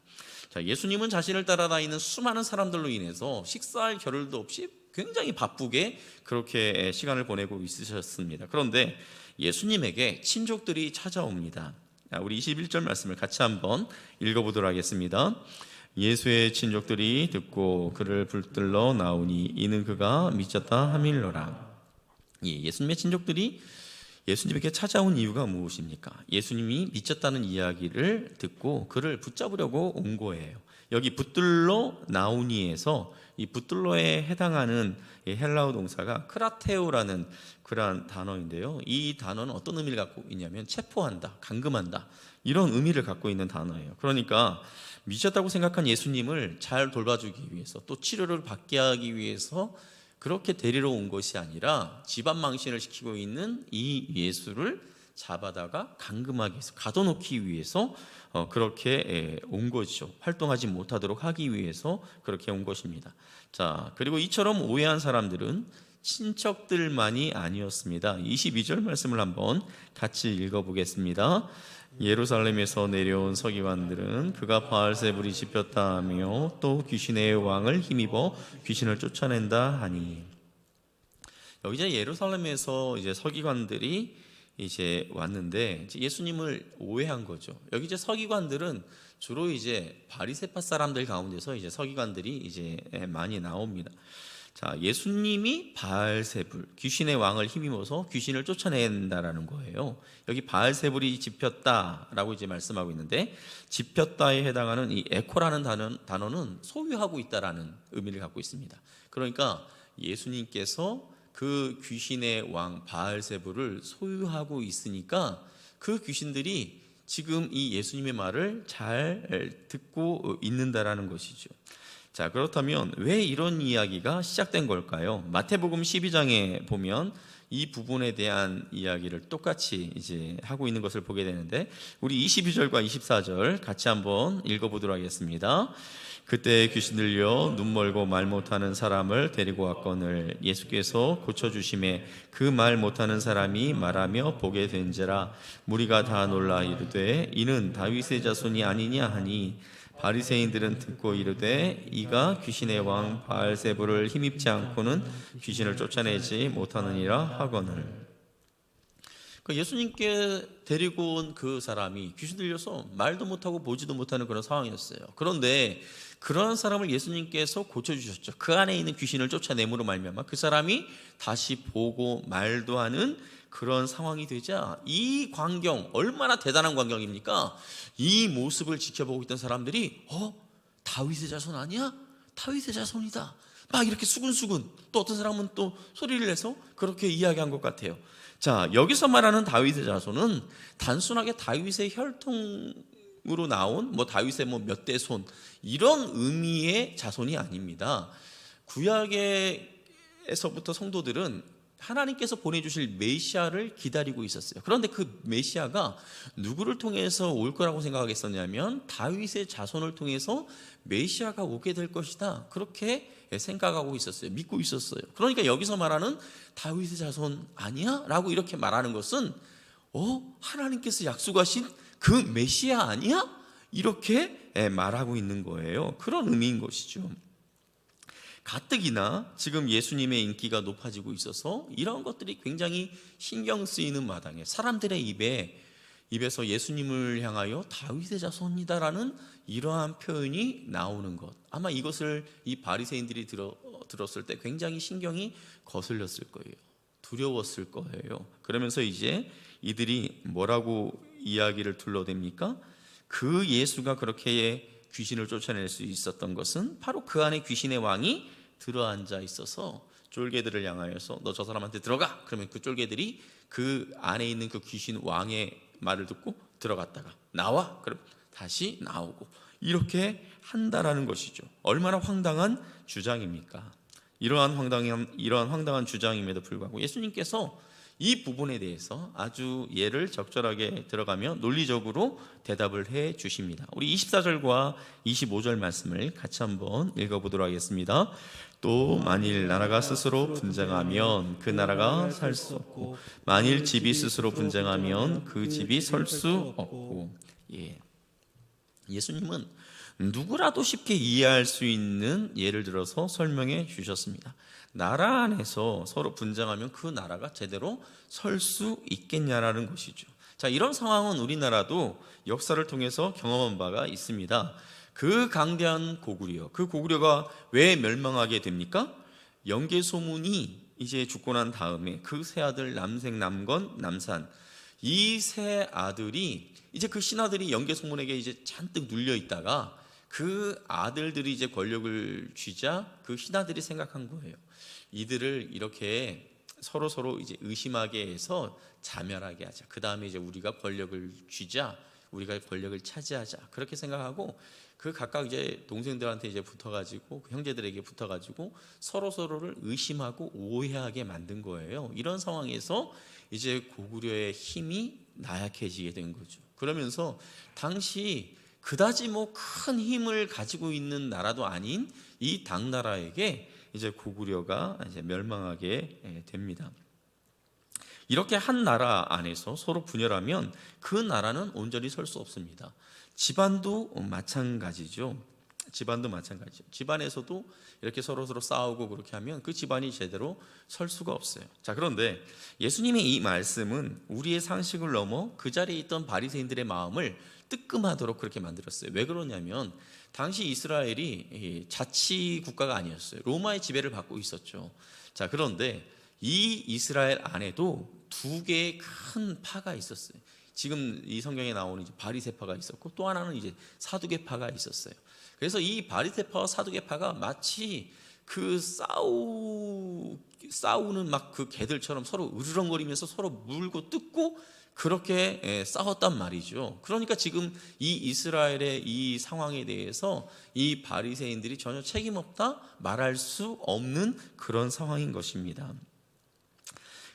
자, 예수님은 자신을 따라다니는 수많은 사람들로 인해서 식사할 겨를도 없이 굉장히 바쁘게 그렇게 시간을 보내고 있으셨습니다. 그런데 예수님에게 친족들이 찾아옵니다. 우리 21절 말씀을 같이 한번 읽어보도록 하겠습니다. 예수의 친족들이 듣고 그를 붙들러 나오니 이는 그가 미쳤다 함일러라. 예수님의 친족들이 예수님에게 찾아온 이유가 무엇입니까? 예수님이 미쳤다는 이야기를 듣고 그를 붙잡으려고 온 거예요. 여기 붙들러 나오니에서 이 붙들러에 해당하는 헬라어 동사가 크라테오라는 그러한 단어인데요. 이 단어는 어떤 의미를 갖고 있냐면 체포한다, 감금한다, 이런 의미를 갖고 있는 단어예요. 그러니까 미쳤다고 생각한 예수님을 잘 돌봐주기 위해서, 또 치료를 받게 하기 위해서 그렇게 데리러 온 것이 아니라 집안 망신을 시키고 있는 이 예수를 잡아다가 감금하기 위해서, 가둬놓기 위해서 그렇게 온 것이죠. 활동하지 못하도록 하기 위해서 그렇게 온 것입니다. 자, 그리고 이처럼 오해한 사람들은 친척들만이 아니었습니다. 22절 말씀을 한번 같이 읽어보겠습니다. 예루살렘에서 내려온 서기관들은 그가 바알세불이 집혔다 하며 또 귀신의 왕을 힘입어 귀신을 쫓아낸다 하니. 여기 이제 예루살렘에서 이제 서기관들이 이제 왔는데 이제 예수님을 오해한 거죠. 여기 이제 서기관들은 주로 이제 바리새파 사람들 가운데서 이제 서기관들이 이제 많이 나옵니다. 자, 예수님이 바알세불, 귀신의 왕을 힘입어서 귀신을 쫓아낸다라는 거예요. 여기 바알세불이 집혔다라고 이제 말씀하고 있는데, 집혔다에 해당하는 이 에코라는 단어는 소유하고 있다라는 의미를 갖고 있습니다. 그러니까 예수님께서 그 귀신의 왕 바알세불을 소유하고 있으니까 그 귀신들이 지금 이 예수님의 말을 잘 듣고 있는다라는 것이죠. 자, 그렇다면 왜 이런 이야기가 시작된 걸까요? 마태복음 12장에 보면 이 부분에 대한 이야기를 똑같이 이제 하고 있는 것을 보게 되는데, 우리 22절과 24절 같이 한번 읽어보도록 하겠습니다. 그때 귀신 들려 눈 멀고 말 못하는 사람을 데리고 왔거늘 예수께서 고쳐주심에 그 말 못하는 사람이 말하며 보게 된지라. 무리가 다 놀라 이르되 이는 다윗의 자손이 아니냐 하니, 바리새인들은 듣고 이르되 이가 귀신의 왕 바알세불을 힘입지 않고는 귀신을 쫓아내지 못하느니라 하거늘. 예수님께 데리고 온 그 사람이 귀신 들려서 말도 못하고 보지도 못하는 그런 상황이었어요. 그런데 그런 사람을 예수님께서 고쳐주셨죠. 그 안에 있는 귀신을 쫓아내므로 말미암아 그 사람이 다시 보고 말도 하는 그런 상황이 되자, 이 광경, 얼마나 대단한 광경입니까? 이 모습을 지켜보고 있던 사람들이 다윗의 자손 아니야? 다윗의 자손이다, 막 이렇게 수근수근, 또 어떤 사람은 또 소리를 내서 그렇게 이야기한 것 같아요. 자, 여기서 말하는 다윗의 자손은 단순하게 다윗의 혈통으로 나온 다윗의 몇 대 손, 이런 의미의 자손이 아닙니다. 구약에서부터 성도들은 하나님께서 보내주실 메시아를 기다리고 있었어요. 그런데 그 메시아가 누구를 통해서 올 거라고 생각했었냐면 다윗의 자손을 통해서 메시아가 오게 될 것이다, 그렇게 생각하고 있었어요. 믿고 있었어요. 그러니까 여기서 말하는 다윗의 자손 아니야? 라고 이렇게 말하는 것은 하나님께서 약속하신 그 메시아 아니야? 이렇게 말하고 있는 거예요. 그런 의미인 것이죠. 가뜩이나 지금 예수님의 인기가 높아지고 있어서 이런 것들이 굉장히 신경 쓰이는 마당에 사람들의 입에서 예수님을 향하여 다윗의 자손이다라는 이러한 표현이 나오는 것, 아마 이것을 이 바리새인들이 들었을 때 굉장히 신경이 거슬렸을 거예요. 두려웠을 거예요. 그러면서 이제 이들이 뭐라고 이야기를 둘러댑니까? 그 예수가 그렇게 귀신을 쫓아낼 수 있었던 것은 바로 그 안에 귀신의 왕이 들어앉아 있어서 쫄개들을 향하여서 너 저 사람한테 들어가! 그러면 그 쫄개들이 그 안에 있는 그 귀신 왕의 말을 듣고 들어갔다가 나와! 그럼 다시 나오고, 이렇게 한다라는 것이죠. 얼마나 황당한 주장입니까? 이러한 황당한 주장임에도 불구하고 예수님께서 이 부분에 대해서 아주 예를 적절하게 들어가며 논리적으로 대답을 해 주십니다. 우리 24절과 25절 말씀을 같이 한번 읽어보도록 하겠습니다. 또 만일 나라가 스스로 분쟁하면 그 나라가 살 수 없고, 만일 집이 스스로 분쟁하면 그 집이 설 수 없고. 예수님은 누구라도 쉽게 이해할 수 있는 예를 들어서 설명해 주셨습니다. 나라 안에서 서로 분쟁하면 그 나라가 제대로 설 수 있겠냐라는 것이죠. 자, 이런 상황은 우리나라도 역사를 통해서 경험한 바가 있습니다. 그 강대한 고구려, 그 고구려가 왜 멸망하게 됩니까? 영계소문이 이제 죽고 난 다음에 그 세 아들 남생, 남건, 남산, 이 세 아들이 이제 그 신하들이 영계소문에게 이제 잔뜩 눌려 있다가 그 아들들이 이제 권력을 쥐자 그 신하들이 생각한 거예요. 이들을 이렇게 서로 이제 의심하게 해서 자멸하게 하자. 그 다음에 이제 우리가 권력을 쥐자, 우리가 권력을 차지하자. 그렇게 생각하고 그 각각 이제 동생들한테 이제 붙어가지고 그 형제들에게 붙어가지고 서로를 의심하고 오해하게 만든 거예요. 이런 상황에서 이제 고구려의 힘이 나약해지게 된 거죠. 그러면서 당시 그다지 뭐 큰 힘을 가지고 있는 나라도 아닌 이 당나라에게 이제 고구려가 이제 멸망하게 됩니다. 이렇게 한 나라 안에서 서로 분열하면 그 나라는 온전히 설 수 없습니다. 집안도 마찬가지죠. 집안에서도 이렇게 서로 싸우고 그렇게 하면 그 집안이 제대로 설 수가 없어요. 자, 그런데 예수님의 이 말씀은 우리의 상식을 넘어 그 자리에 있던 바리새인들의 마음을 뜨끔하도록 그렇게 만들었어요. 왜 그러냐면 당시 이스라엘이 자치 국가가 아니었어요. 로마의 지배를 받고 있었죠. 자, 그런데 이 이스라엘 안에도 두 개의 큰 파가 있었어요. 지금 이 성경에 나오는 이제 바리새파가 있었고 또 하나는 이제 사두개파가 있었어요. 그래서 이 바리새파와 사두개파가 마치 그 싸우는 막 그 개들처럼 서로 으르렁거리면서 서로 물고 뜯고 그렇게 싸웠단 말이죠. 그러니까 지금 이 이스라엘의 이 상황에 대해서 이 바리새인들이 전혀 책임없다 말할 수 없는 그런 상황인 것입니다.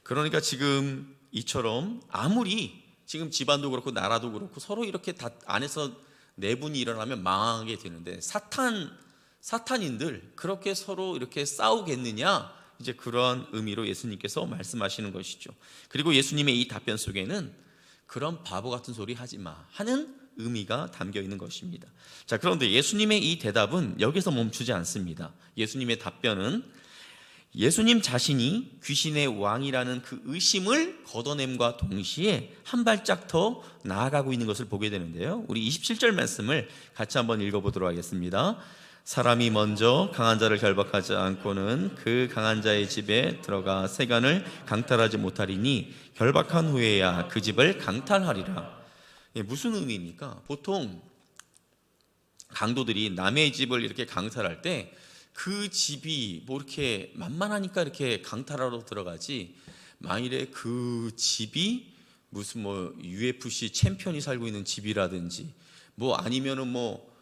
그러니까 지금 이처럼 아무리 지금 집안도 그렇고 나라도 그렇고 서로 이렇게 다 안에서 내분이 일어나면 망하게 되는데 사탄인들 그렇게 서로 이렇게 싸우겠느냐, 이제 그러한 의미로 예수님께서 말씀하시는 것이죠. 그리고 예수님의 이 답변 속에는 그런 바보 같은 소리 하지 마 하는 의미가 담겨 있는 것입니다. 자, 그런데 예수님의 이 대답은 여기서 멈추지 않습니다. 예수님의 답변은 예수님 자신이 귀신의 왕이라는 그 의심을 걷어냄과 동시에 한 발짝 더 나아가고 있는 것을 보게 되는데요. 우리 27절 말씀을 같이 한번 읽어보도록 하겠습니다. 사람이 먼저 강한 자를 결박하지 않고는 그 강한 자의 집에 들어가 세간을 강탈하지 못하리니 결박한 후에야 그 집을 강탈하리라. 무슨 의미입니까? 보통 강도들이 남의 집을 이렇게 강탈할 때 그 집이 뭐 이렇게 만만하니까 이렇게 강탈하러 들어가지, 만일에 그 집이 무슨 뭐 UFC 챔피언이 살고 있는 집이라든지 뭐 아니면은 뭐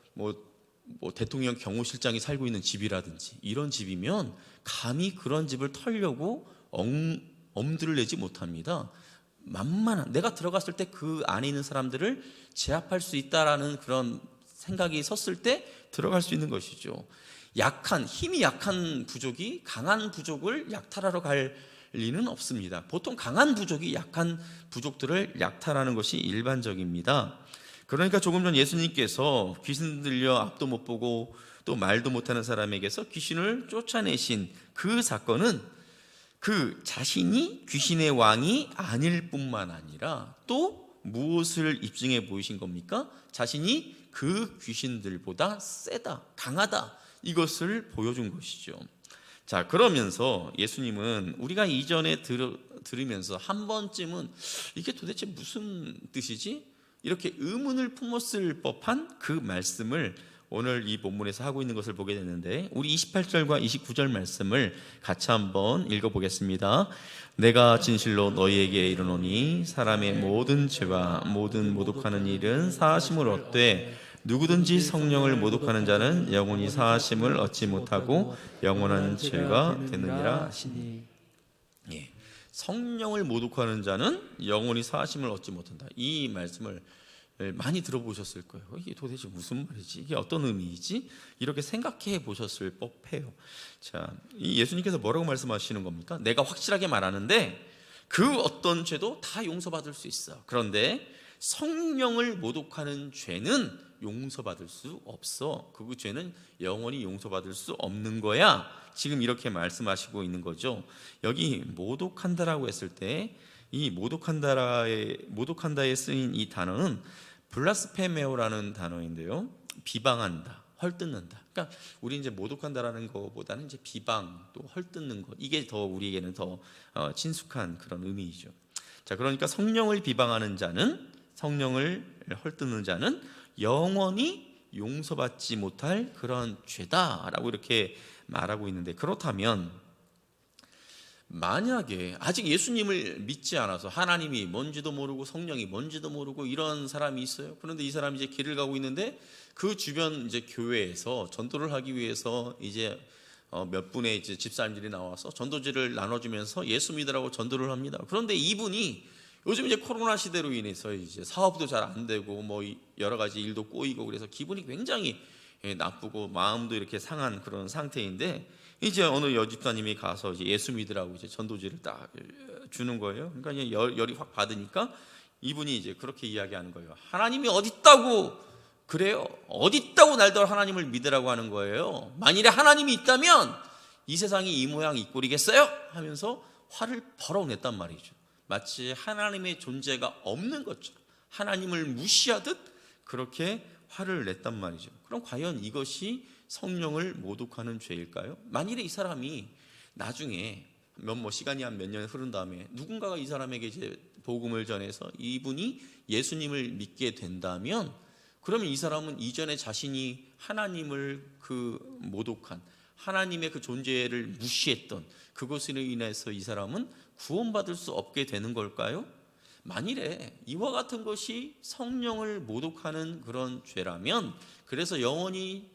대통령 경호실장이 살고 있는 집이라든지 이런 집이면 감히 그런 집을 털려고 엄두를 내지 못합니다. 만만한, 내가 들어갔을 때 그 안에 있는 사람들을 제압할 수 있다라는 그런 생각이 섰을 때 들어갈 수 있는 것이죠. 힘이 약한 부족이 강한 부족을 약탈하러 갈 리는 없습니다. 보통 강한 부족이 약한 부족들을 약탈하는 것이 일반적입니다. 그러니까 조금 전 예수님께서 귀신 들려 앞도 못 보고 또 말도 못하는 사람에게서 귀신을 쫓아내신 그 사건은 그 자신이 귀신의 왕이 아닐 뿐만 아니라 또 무엇을 입증해 보이신 겁니까? 자신이 그 귀신들보다 세다, 강하다, 이것을 보여준 것이죠. 자, 그러면서 예수님은 우리가 이전에 들으면서 한 번쯤은 이게 도대체 무슨 뜻이지? 이렇게 의문을 품었을 법한 그 말씀을 오늘 이 본문에서 하고 있는 것을 보게 되는데, 우리 28절과 29절 말씀을 같이 한번 읽어보겠습니다. 내가 진실로 너희에게 이르노니 사람의 모든 죄와 모든 모독하는 일은 사하심을 얻되 누구든지 성령을 모독하는 자는 영원히 사하심을 얻지 못하고 영원한 죄가 되느니라 하시니. 예, 성령을 모독하는 자는 영원히 사하심을 얻지 못한다. 이 말씀을 많이 들어보셨을 거예요. 이게 도대체 무슨 말이지? 이게 어떤 의미이지? 이렇게 생각해 보셨을 법해요. 자, 이 예수님께서 뭐라고 말씀하시는 겁니까? 내가 확실하게 말하는데 그 어떤 죄도 다 용서받을 수 있어. 그런데 성령을 모독하는 죄는 용서받을 수 없어. 그 죄는 영원히 용서받을 수 없는 거야. 지금 이렇게 말씀하시고 있는 거죠. 여기 모독한다라고 했을 때 이 모독한다에 쓰인 이 단어는 블라스페메오라는 단어인데요. 비방한다, 헐뜯는다. 그러니까 우리 이제 모독한다라는 것보다는 이제 비방 또 헐뜯는 것, 이게 더 우리에게는 더 친숙한 그런 의미이죠. 자, 그러니까 성령을 비방하는 자는, 성령을 헐뜯는 자는 영원히 용서받지 못할 그런 죄다라고 이렇게 말하고 있는데, 그렇다면 만약에 아직 예수님을 믿지 않아서 하나님이 뭔지도 모르고 성령이 뭔지도 모르고 이런 사람이 있어요. 그런데 이 사람이 이제 길을 가고 있는데 그 주변 이제 교회에서 전도를 하기 위해서 이제 몇 분의 이제 집사님들이 나와서 전도지를 나눠주면서 예수 믿으라고 전도를 합니다. 그런데 이분이 요즘 이제 코로나 시대로 인해서 이제 사업도 잘 안 되고 뭐 여러 가지 일도 꼬이고 그래서 기분이 굉장히 나쁘고 마음도 이렇게 상한 그런 상태인데, 이제 어느 여집사님이 가서 이제 예수 믿으라고 이제 전도지를 딱 주는 거예요. 그러니까 이제 열이 확 받으니까 이분이 이제 그렇게 이야기하는 거예요. 하나님이 어디 있다고 그래요? 어디 있다고 날들 하나님을 믿으라고 하는 거예요. 만일에 하나님이 있다면 이 세상이 이 모양 이 꼴이겠어요? 하면서 화를 버럭 냈단 말이죠. 마치 하나님의 존재가 없는 것처럼 하나님을 무시하듯 그렇게 화를 냈단 말이죠. 그럼 과연 이것이 성령을 모독하는 죄일까요? 만일에 이 사람이 나중에 시간이 한 몇 년 흐른 다음에 누군가가 이 사람에게 이제 복음을 전해서 이분이 예수님을 믿게 된다면, 그러면 이 사람은 이전에 자신이 하나님을 모독한, 하나님의 그 존재를 무시했던 그것으로 인해서 이 사람은 구원받을 수 없게 되는 걸까요? 만일에 이와 같은 것이 성령을 모독하는 그런 죄라면, 그래서 영원히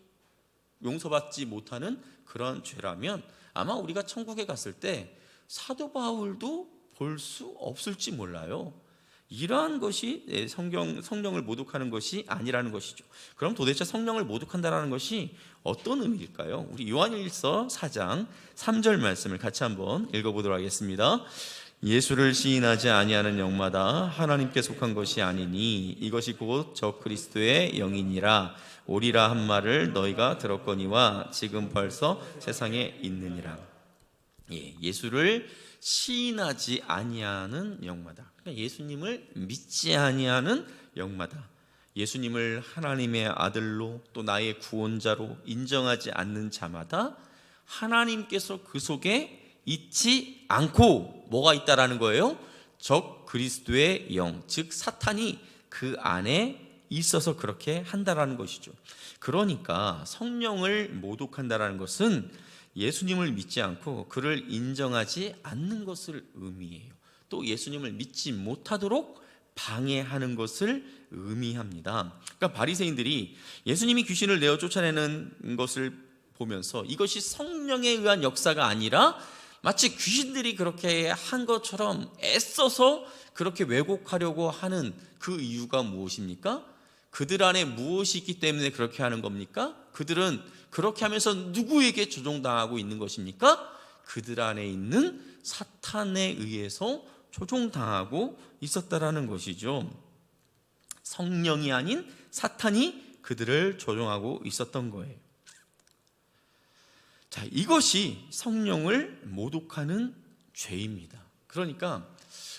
용서받지 못하는 그런 죄라면 아마 우리가 천국에 갔을 때 사도 바울도 볼 수 없을지 몰라요. 이러한 것이 성령을 모독하는 것이 아니라는 것이죠. 그럼 도대체 성령을 모독한다는 것이 어떤 의미일까요? 우리 요한일서 4장 3절 말씀을 같이 한번 읽어보도록 하겠습니다. 예수를 시인하지 아니하는 영마다 하나님께 속한 것이 아니니 이것이 곧 저 그리스도의 영이니라. 오리라 한 말을 너희가 들었거니와 지금 벌써 세상에 있느니라. 예수를 시인하지 아니하는 영마다, 그러니까 예수님을 믿지 아니하는 영마다, 예수님을 하나님의 아들로 또 나의 구원자로 인정하지 않는 자마다 하나님께서 그 속에 있지 않고 뭐가 있다라는 거예요? 적 그리스도의 영, 즉 사탄이 그 안에 있어서 그렇게 한다라는 것이죠. 그러니까 성령을 모독한다라는 것은 예수님을 믿지 않고 그를 인정하지 않는 것을 의미해요. 또 예수님을 믿지 못하도록 방해하는 것을 의미합니다. 그러니까 바리새인들이 예수님이 귀신을 내어 쫓아내는 것을 보면서 이것이 성령에 의한 역사가 아니라 마치 귀신들이 그렇게 한 것처럼 애써서 그렇게 왜곡하려고 하는 그 이유가 무엇입니까? 그들 안에 무엇이 있기 때문에 그렇게 하는 겁니까? 그들은 그렇게 하면서 누구에게 조종당하고 있는 것입니까? 그들 안에 있는 사탄에 의해서 조종당하고 있었다라는 것이죠. 성령이 아닌 사탄이 그들을 조종하고 있었던 거예요. 자, 이것이 성령을 모독하는 죄입니다. 그러니까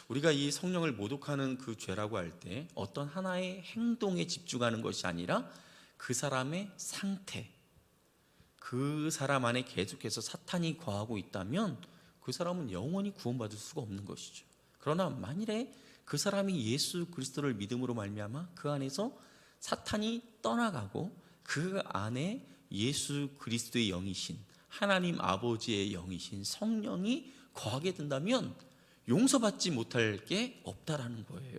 우리가 이 성령을 모독하는 그 죄라고 할 때 어떤 하나의 행동에 집중하는 것이 아니라 그 사람의 상태, 그 사람 안에 계속해서 사탄이 거하고 있다면 그 사람은 영원히 구원받을 수가 없는 것이죠. 그러나 만일에 그 사람이 예수 그리스도를 믿음으로 말미암아 그 안에서 사탄이 떠나가고 그 안에 예수 그리스도의 영이신 하나님 아버지의 영이신 성령이 거하게 된다면 용서받지 못할 게 없다라는 거예요.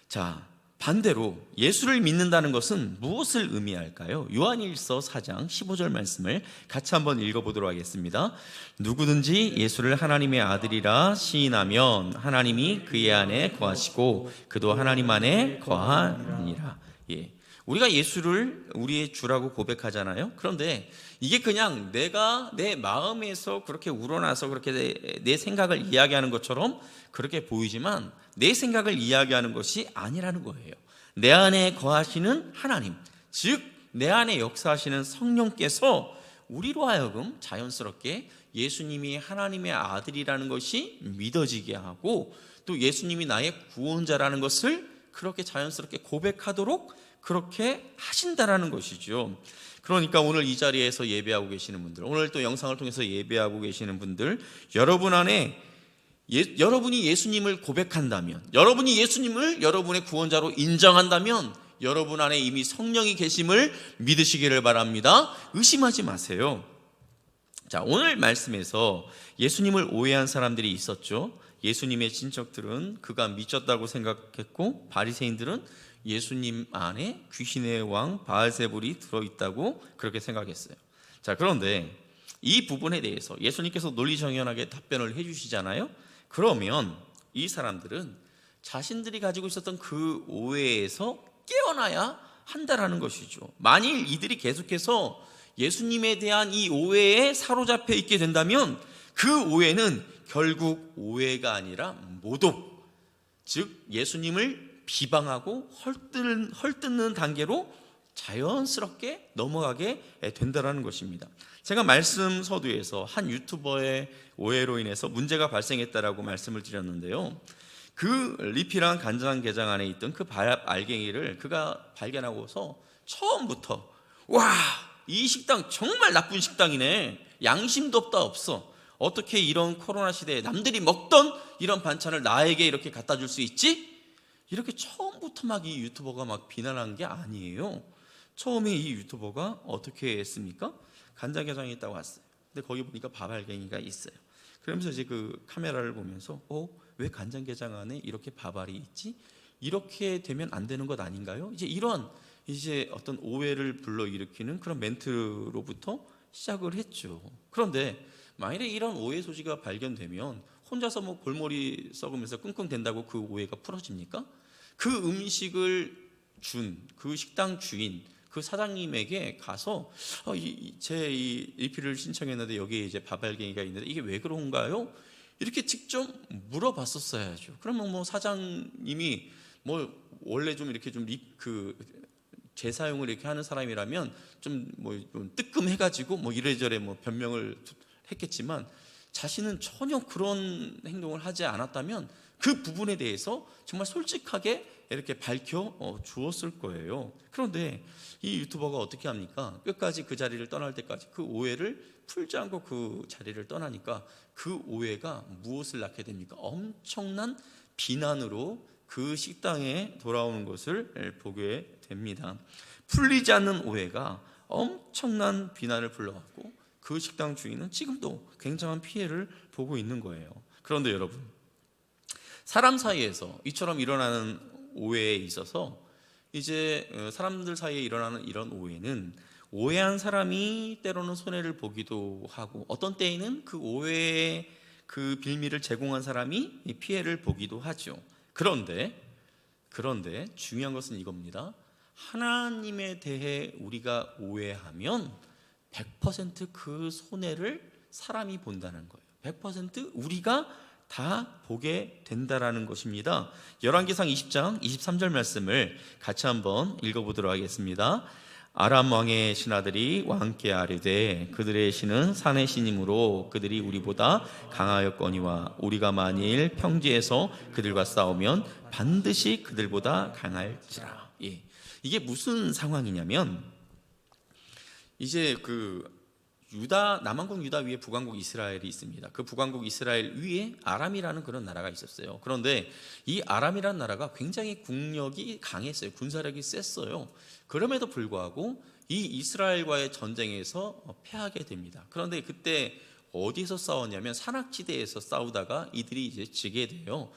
자, 반대로 예수를 믿는다는 것은 무엇을 의미할까요? 요한일서 4장 15절 말씀을 같이 한번 읽어보도록 하겠습니다. 누구든지 예수를 하나님의 아들이라 시인하면 하나님이 그의 안에 거하시고 그도 하나님 안에 거하니라. 우리가 예수를 우리의 주라고 고백하잖아요. 그런데 이게 그냥 내가 내 마음에서 그렇게 우러나서 그렇게 내 생각을 이야기하는 것처럼 그렇게 보이지만 내 생각을 이야기하는 것이 아니라는 거예요. 내 안에 거하시는 하나님, 즉 내 안에 역사하시는 성령께서 우리로 하여금 자연스럽게 예수님이 하나님의 아들이라는 것이 믿어지게 하고, 또 예수님이 나의 구원자라는 것을 그렇게 자연스럽게 고백하도록 그렇게 하신다라는 것이죠. 그러니까 오늘 이 자리에서 예배하고 계시는 분들, 오늘 또 영상을 통해서 예배하고 계시는 분들, 여러분 안에 여러분이 예수님을 고백한다면, 여러분이 예수님을 여러분의 구원자로 인정한다면 여러분 안에 이미 성령이 계심을 믿으시기를 바랍니다. 의심하지 마세요. 자, 오늘 말씀에서 예수님을 오해한 사람들이 있었죠. 예수님의 친척들은 그가 미쳤다고 생각했고, 바리새인들은 예수님 안에 귀신의 왕 바알세불이 들어있다고 그렇게 생각했어요. 자, 그런데 이 부분에 대해서 예수님께서 논리정연하게 답변을 해주시잖아요. 그러면 이 사람들은 자신들이 가지고 있었던 그 오해에서 깨어나야 한다라는 것이죠. 만일 이들이 계속해서 예수님에 대한 이 오해에 사로잡혀 있게 된다면 그 오해는 결국 오해가 아니라 모독, 즉 예수님을 비방하고 헐뜯는 단계로 자연스럽게 넘어가게 된다는 것입니다. 제가 말씀 서두에서 한 유튜버의 오해로 인해서 문제가 발생했다라고 말씀을 드렸는데요. 그 리피랑 간장게장 안에 있던 그 알갱이를 그가 발견하고서 처음부터 와, 이 식당 정말 나쁜 식당이네, 양심도 없어, 어떻게 이런 코로나 시대에 남들이 먹던 이런 반찬을 나에게 이렇게 갖다 줄 수 있지? 이렇게 처음부터 막 이 유튜버가 막 비난한 게 아니에요. 처음에 이 유튜버가 어떻게 했습니까? 간장게장이 있다고 왔어요. 근데 거기 보니까 밥알갱이가 있어요. 그러면서 이제 그 카메라를 보면서 왜 간장게장 안에 이렇게 밥알이 있지? 이렇게 되면 안 되는 것 아닌가요? 이제 어떤 오해를 불러일으키는 그런 멘트로부터 시작을 했죠. 그런데 만일에 이런 오해 소지가 발견되면 혼자서 뭐 골머리 썩으면서 끙끙댄다고 그 오해가 풀어집니까? 그 음식을 준 그 식당 주인, 그 사장님에게 가서 제 이 리필을 신청했는데 여기에 이제 밥알갱이가 있는데 이게 왜 그런가요? 이렇게 직접 물어봤었어야죠. 그러면 뭐 사장님이 뭐 원래 좀 이렇게 좀 재사용을 이렇게 하는 사람이라면 좀 뜨끔해가지고 뭐 이래저래 뭐 변명을 했겠지만, 자신은 전혀 그런 행동을 하지 않았다면 그 부분에 대해서 정말 솔직하게 이렇게 밝혀 주었을 거예요. 그런데 이 유튜버가 어떻게 합니까? 끝까지 그 자리를 떠날 때까지 그 오해를 풀지 않고 그 자리를 떠나니까 그 오해가 무엇을 낳게 됩니까? 엄청난 비난으로 그 식당에 돌아오는 것을 보게 됩니다. 풀리지 않는 오해가 엄청난 비난을 불러왔고 그 식당 주인은 지금도 굉장한 피해를 보고 있는 거예요. 그런데 여러분, 사람 사이에서 이처럼 일어나는 오해에 있어서 이제 사람들 사이에 일어나는 이런 오해는 오해한 사람이 때로는 손해를 보기도 하고, 어떤 때에는 그 오해의 그 빌미를 제공한 사람이 피해를 보기도 하죠. 그런데 중요한 것은 이겁니다. 하나님에 대해 우리가 오해하면 100% 그 손해를 사람이 본다는 거예요. 100% 우리가 다 보게 된다라는 것입니다. 열왕기상 20장 23절 말씀을 같이 한번 읽어보도록 하겠습니다. 아람 왕의 신하들이 왕께 아뢰되 그들의 신은 산의 신이므로 그들이 우리보다 강하였거니와 우리가 만일 평지에서 그들과 싸우면 반드시 그들보다 강할지라. 이게 무슨 상황이냐면, 이제 남왕국 유다 위에 북왕국 이스라엘이 있습니다. 그 북왕국 이스라엘 위에 아람이라는 그런 나라가 있었어요. 그런데 이 아람이라는 나라가 굉장히 국력이 강했어요. 군사력이 셌어요. 그럼에도 불구하고 이 이스라엘과의 전쟁에서 패하게 됩니다. 그런데 그때 어디서 싸웠냐면 산악지대에서 싸우다가 이들이 이제 지게 돼요.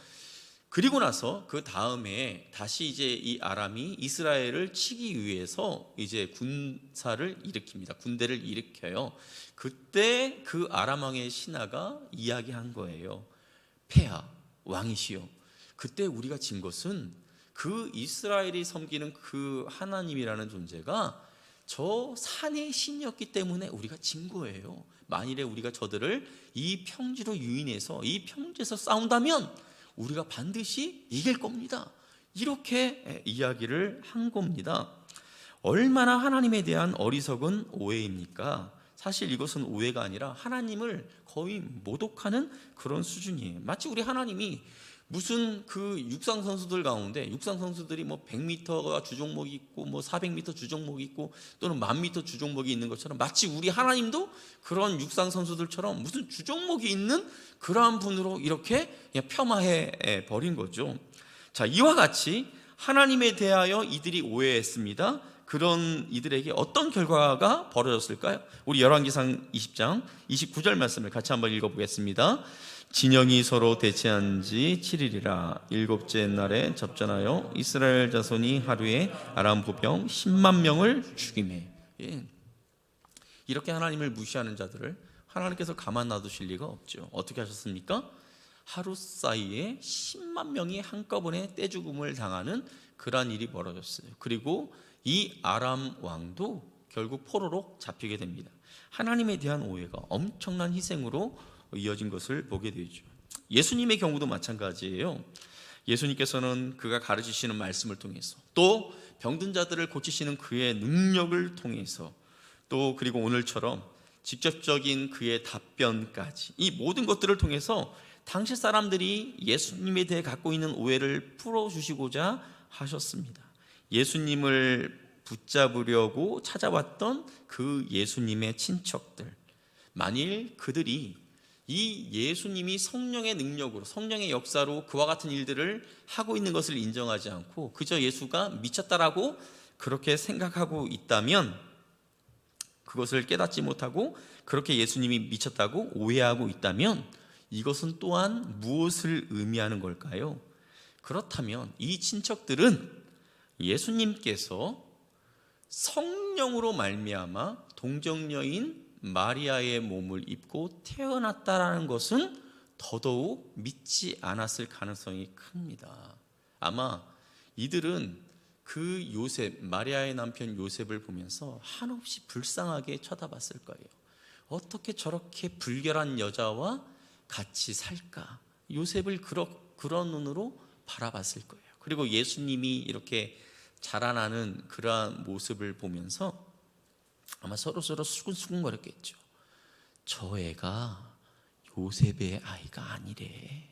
그리고 나서 그 다음에 다시 이제 이 아람이 이스라엘을 치기 위해서 이제 군사를 일으킵니다. 군대를 일으켜요. 그때 그 아람 왕의 신하가 이야기한 거예요. 폐하 왕이시여, 그때 우리가 진 것은 그 이스라엘이 섬기는 그 하나님이라는 존재가 저 산의 신이었기 때문에 우리가 진 거예요. 만일에 우리가 저들을 이 평지로 유인해서 이 평지에서 싸운다면 우리가 반드시 이길 겁니다. 이렇게 이야기를 한 겁니다. 얼마나 하나님에 대한 어리석은 오해입니까? 사실 이것은 오해가 아니라 하나님을 거의 모독하는 그런 수준이에요. 마치 우리 하나님이 무슨 그 육상 선수들 가운데 육상 선수들이 뭐 100m가 주종목이 있고 뭐 400m 주종목이 있고 또는 1000m 주종목이 있는 것처럼 마치 우리 하나님도 그런 육상 선수들처럼 무슨 주종목이 있는 그러한 분으로 이렇게 그냥 폄하해 버린 거죠. 자, 이와 같이 하나님에 대하여 이들이 오해했습니다. 그런 이들에게 어떤 결과가 벌어졌을까요? 우리 열왕기상 20장 29절 말씀을 같이 한번 읽어보겠습니다. 진영이 서로 대치한 지 7일이라 7째 날에 접전하여 이스라엘 자손이 하루에 아람 부병 10만 명을 죽이매. 이렇게 하나님을 무시하는 자들을 하나님께서 가만 놔두실 리가 없죠. 어떻게 하셨습니까? 하루 사이에 10만 명이 한꺼번에 떼죽음을 당하는 그러한 일이 벌어졌어요. 그리고 이 아람 왕도 결국 포로로 잡히게 됩니다. 하나님에 대한 오해가 엄청난 희생으로 이어진 것을 보게 되죠. 예수님의 경우도 마찬가지예요. 예수님께서는 그가 가르치시는 말씀을 통해서 또 병든 자들을 고치시는 그의 능력을 통해서 또 그리고 오늘처럼 직접적인 그의 답변까지 이 모든 것들을 통해서 당시 사람들이 예수님에 대해 갖고 있는 오해를 풀어주시고자 하셨습니다. 예수님을 붙잡으려고 찾아왔던 그 예수님의 친척들, 만일 그들이 이 예수님이 성령의 능력으로 성령의 역사로 그와 같은 일들을 하고 있는 것을 인정하지 않고 그저 예수가 미쳤다라고 그렇게 생각하고 있다면, 그것을 깨닫지 못하고 그렇게 예수님이 미쳤다고 오해하고 있다면 이것은 또한 무엇을 의미하는 걸까요? 그렇다면 이 친척들은 예수님께서 성령으로 말미암아 동정녀인 마리아의 몸을 입고 태어났다라는 것은 더더욱 믿지 않았을 가능성이 큽니다. 아마 이들은 그 요셉, 마리아의 남편 요셉을 보면서 한없이 불쌍하게 쳐다봤을 거예요. 어떻게 저렇게 불결한 여자와 같이 살까? 요셉을 그런 눈으로 바라봤을 거예요. 그리고 예수님이 이렇게 자라나는 그러한 모습을 보면서 아마 서로서로 수근수근거렸겠죠. 저 애가 요셉의 아이가 아니래.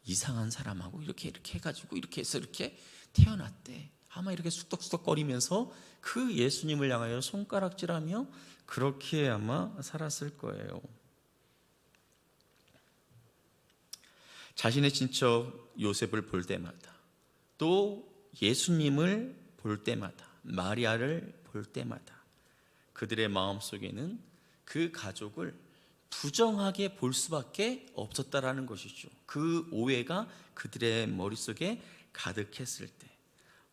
이상한 사람하고 이렇게 해가지고 이렇게 해서 이렇게 태어났대. 아마 이렇게 쑥덕쑥덕거리면서 그 예수님을 향하여 손가락질하며 그렇게 아마 살았을 거예요. 자신의 친척 요셉을 볼 때마다, 또 예수님을 볼 때마다, 마리아를 볼 때마다 그들의 마음속에는 그 가족을 부정하게 볼 수밖에 없었다라는 것이죠. 그 오해가 그들의 머릿속에 가득했을 때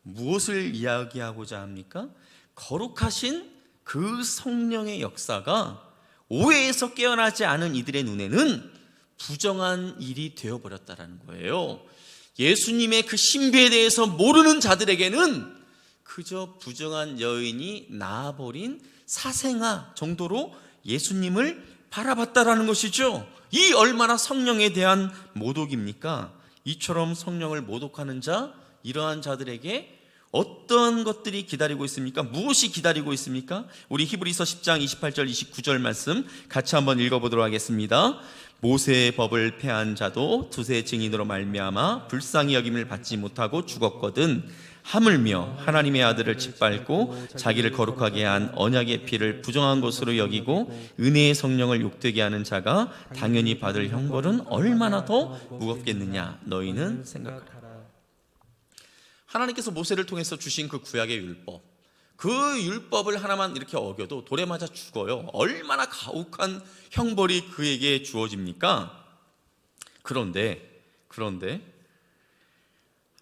무엇을 이야기하고자 합니까? 거룩하신 그 성령의 역사가 오해에서 깨어나지 않은 이들의 눈에는 부정한 일이 되어버렸다라는 거예요. 예수님의 그 신비에 대해서 모르는 자들에게는 그저 부정한 여인이 낳아버린 사생아 정도로 예수님을 바라봤다라는 것이죠. 이 얼마나 성령에 대한 모독입니까? 이처럼 성령을 모독하는 자, 이러한 자들에게 어떤 것들이 기다리고 있습니까? 무엇이 기다리고 있습니까? 우리 히브리서 10장 28절 29절 말씀 같이 한번 읽어보도록 하겠습니다. 모세의 법을 폐한 자도 두세 증인으로 말미암아 불쌍히 여김을 받지 못하고 죽었거든. 하물며 하나님의 아들을 짓밟고 자기를 거룩하게 한 언약의 피를 부정한 것으로 여기고 은혜의 성령을 욕되게 하는 자가 당연히 받을 형벌은 얼마나 더 무겁겠느냐 너희는 생각하라. 하나님께서 모세를 통해서 주신 그 구약의 율법, 그 율법을 하나만 이렇게 어겨도 돌에 맞아 죽어요. 얼마나 가혹한 형벌이 그에게 주어집니까? 그런데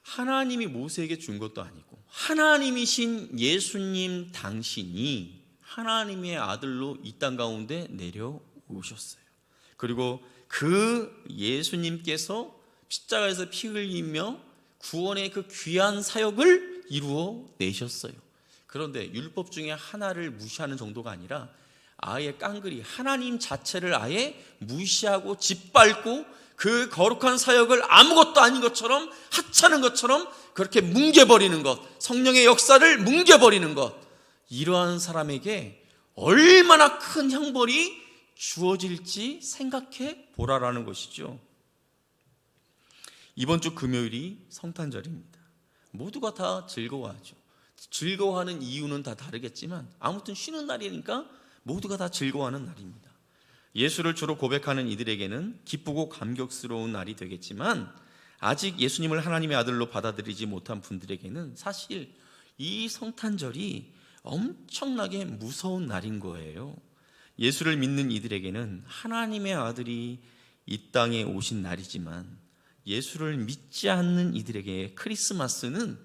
하나님이 모세에게 준 것도 아니고 하나님이신 예수님 당신이 하나님의 아들로 이 땅 가운데 내려오셨어요. 그리고 그 예수님께서 십자가에서 피 흘리며 구원의 그 귀한 사역을 이루어 내셨어요. 그런데 율법 중에 하나를 무시하는 정도가 아니라 아예 깡그리 하나님 자체를 아예 무시하고 짓밟고 그 거룩한 사역을 아무것도 아닌 것처럼, 하찮은 것처럼 그렇게 뭉개버리는 것, 성령의 역사를 뭉개버리는 것, 이러한 사람에게 얼마나 큰 형벌이 주어질지 생각해 보라라는 것이죠. 이번 주 금요일이 성탄절입니다. 모두가 다 즐거워하죠. 즐거워하는 이유는 다 다르겠지만 아무튼 쉬는 날이니까 모두가 다 즐거워하는 날입니다. 예수를 주로 고백하는 이들에게는 기쁘고 감격스러운 날이 되겠지만 아직 예수님을 하나님의 아들로 받아들이지 못한 분들에게는 사실 이 성탄절이 엄청나게 무서운 날인 거예요. 예수를 믿는 이들에게는 하나님의 아들이 이 땅에 오신 날이지만 예수를 믿지 않는 이들에게 크리스마스는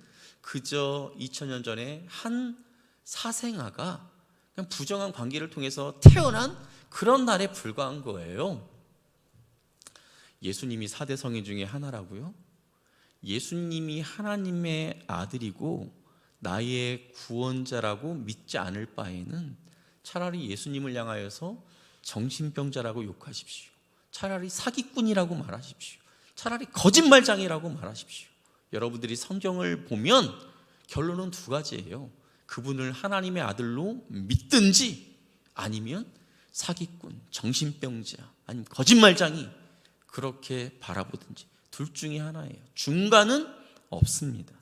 그저 2000년 전에 한 사생아가 그냥 부정한 관계를 통해서 태어난 그런 날에 불과한 거예요. 예수님이 4대 성인 중에 하나라고요? 예수님이 하나님의 아들이고 나의 구원자라고 믿지 않을 바에는 차라리 예수님을 향하여서 정신병자라고 욕하십시오. 차라리 사기꾼이라고 말하십시오. 차라리 거짓말장이라고 말하십시오. 여러분들이 성경을 보면 결론은 두 가지예요. 그분을 하나님의 아들로 믿든지 아니면 사기꾼, 정신병자, 아니면 거짓말장이 그렇게 바라보든지 둘 중에 하나예요. 중간은 없습니다.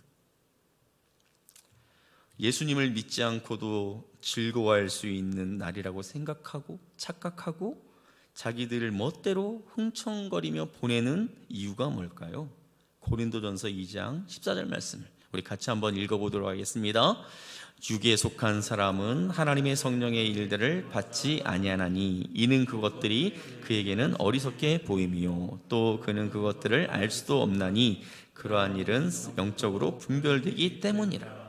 예수님을 믿지 않고도 즐거워할 수 있는 날이라고 생각하고 착각하고 자기들 멋대로 흥청거리며 보내는 이유가 뭘까요? 고린도전서 2장 14절 말씀을 우리 같이 한번 읽어보도록 하겠습니다. 육에 속한 사람은 하나님의 성령의 일들을 받지 아니하나니 이는 그것들이 그에게는 어리석게 보임이요 또 그는 그것들을 알 수도 없나니 그러한 일은 영적으로 분별되기 때문이라.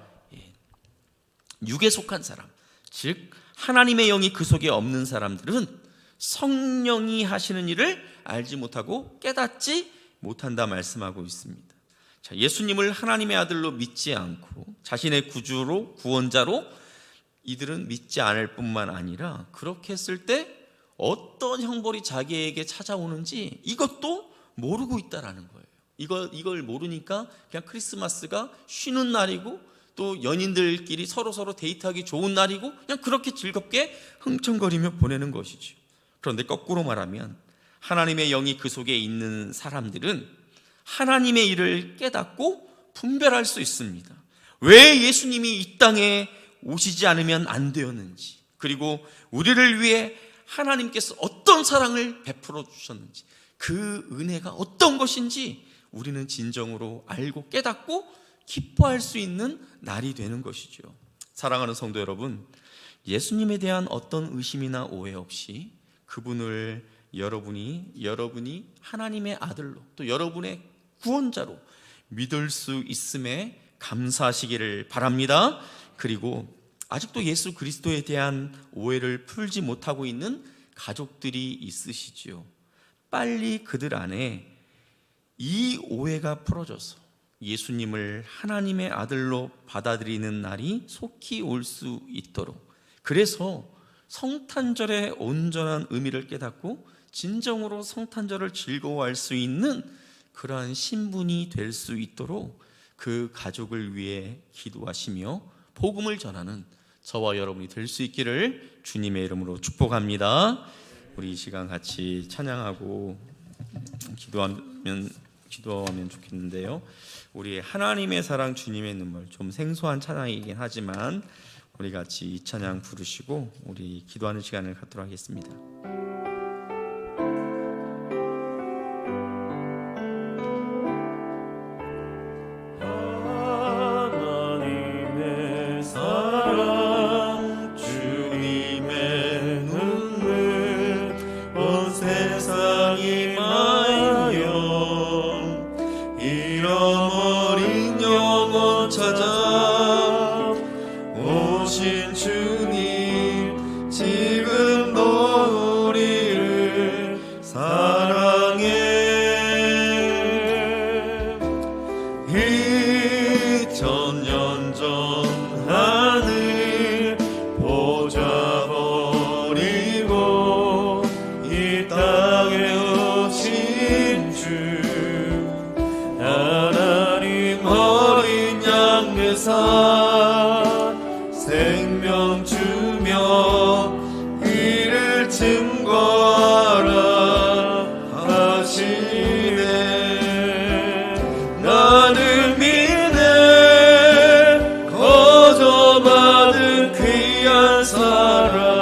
육에 속한 사람, 즉 하나님의 영이 그 속에 없는 사람들은 성령이 하시는 일을 알지 못하고 깨닫지 못한다 말씀하고 있습니다. 자, 예수님을 하나님의 아들로 믿지 않고 자신의 구주로 구원자로 이들은 믿지 않을 뿐만 아니라 그렇게 했을 때 어떤 형벌이 자기에게 찾아오는지 이것도 모르고 있다라는 거예요. 이걸 모르니까 그냥 크리스마스가 쉬는 날이고 또 연인들끼리 서로 데이트하기 좋은 날이고 그냥 그렇게 즐겁게 흥청거리며 보내는 것이죠. 그런데 거꾸로 말하면 하나님의 영이 그 속에 있는 사람들은 하나님의 일을 깨닫고 분별할 수 있습니다. 왜 예수님이 이 땅에 오시지 않으면 안 되었는지, 그리고 우리를 위해 하나님께서 어떤 사랑을 베풀어 주셨는지, 그 은혜가 어떤 것인지 우리는 진정으로 알고 깨닫고 기뻐할 수 있는 날이 되는 것이죠. 사랑하는 성도 여러분, 예수님에 대한 어떤 의심이나 오해 없이 그분을 여러분이 하나님의 아들로 또 여러분의 구원자로 믿을 수 있음에 감사하시기를 바랍니다. 그리고 아직도 예수 그리스도에 대한 오해를 풀지 못하고 있는 가족들이 있으시지요. 빨리 그들 안에 이 오해가 풀어져서 예수님을 하나님의 아들로 받아들이는 날이 속히 올 수 있도록, 그래서 성탄절의 온전한 의미를 깨닫고 진정으로 성탄절을 즐거워할 수 있는 그러한 신분이 될 수 있도록 그 가족을 위해 기도하시며 복음을 전하는 저와 여러분이 될 수 있기를 주님의 이름으로 축복합니다. 우리 이 시간 같이 찬양하고 기도하면 좋겠는데요. 우리 하나님의 사랑 주님의 눈물, 좀 생소한 찬양이긴 하지만 우리 같이 이 찬양 부르시고 우리 기도하는 시간을 갖도록 하겠습니다. 하나님의 사랑 주님의 눈물 온 세상이 마여 잃어버린 영혼 찾아 오신 주님, 지금도 우리를 사랑해. 2000년 전 하늘 보자 버리고 이 땅에 오신 주 하나님 어린 양 되사 생명 주며 이를 증거하라 하시네. 나는 믿네 거저받은 귀한 사랑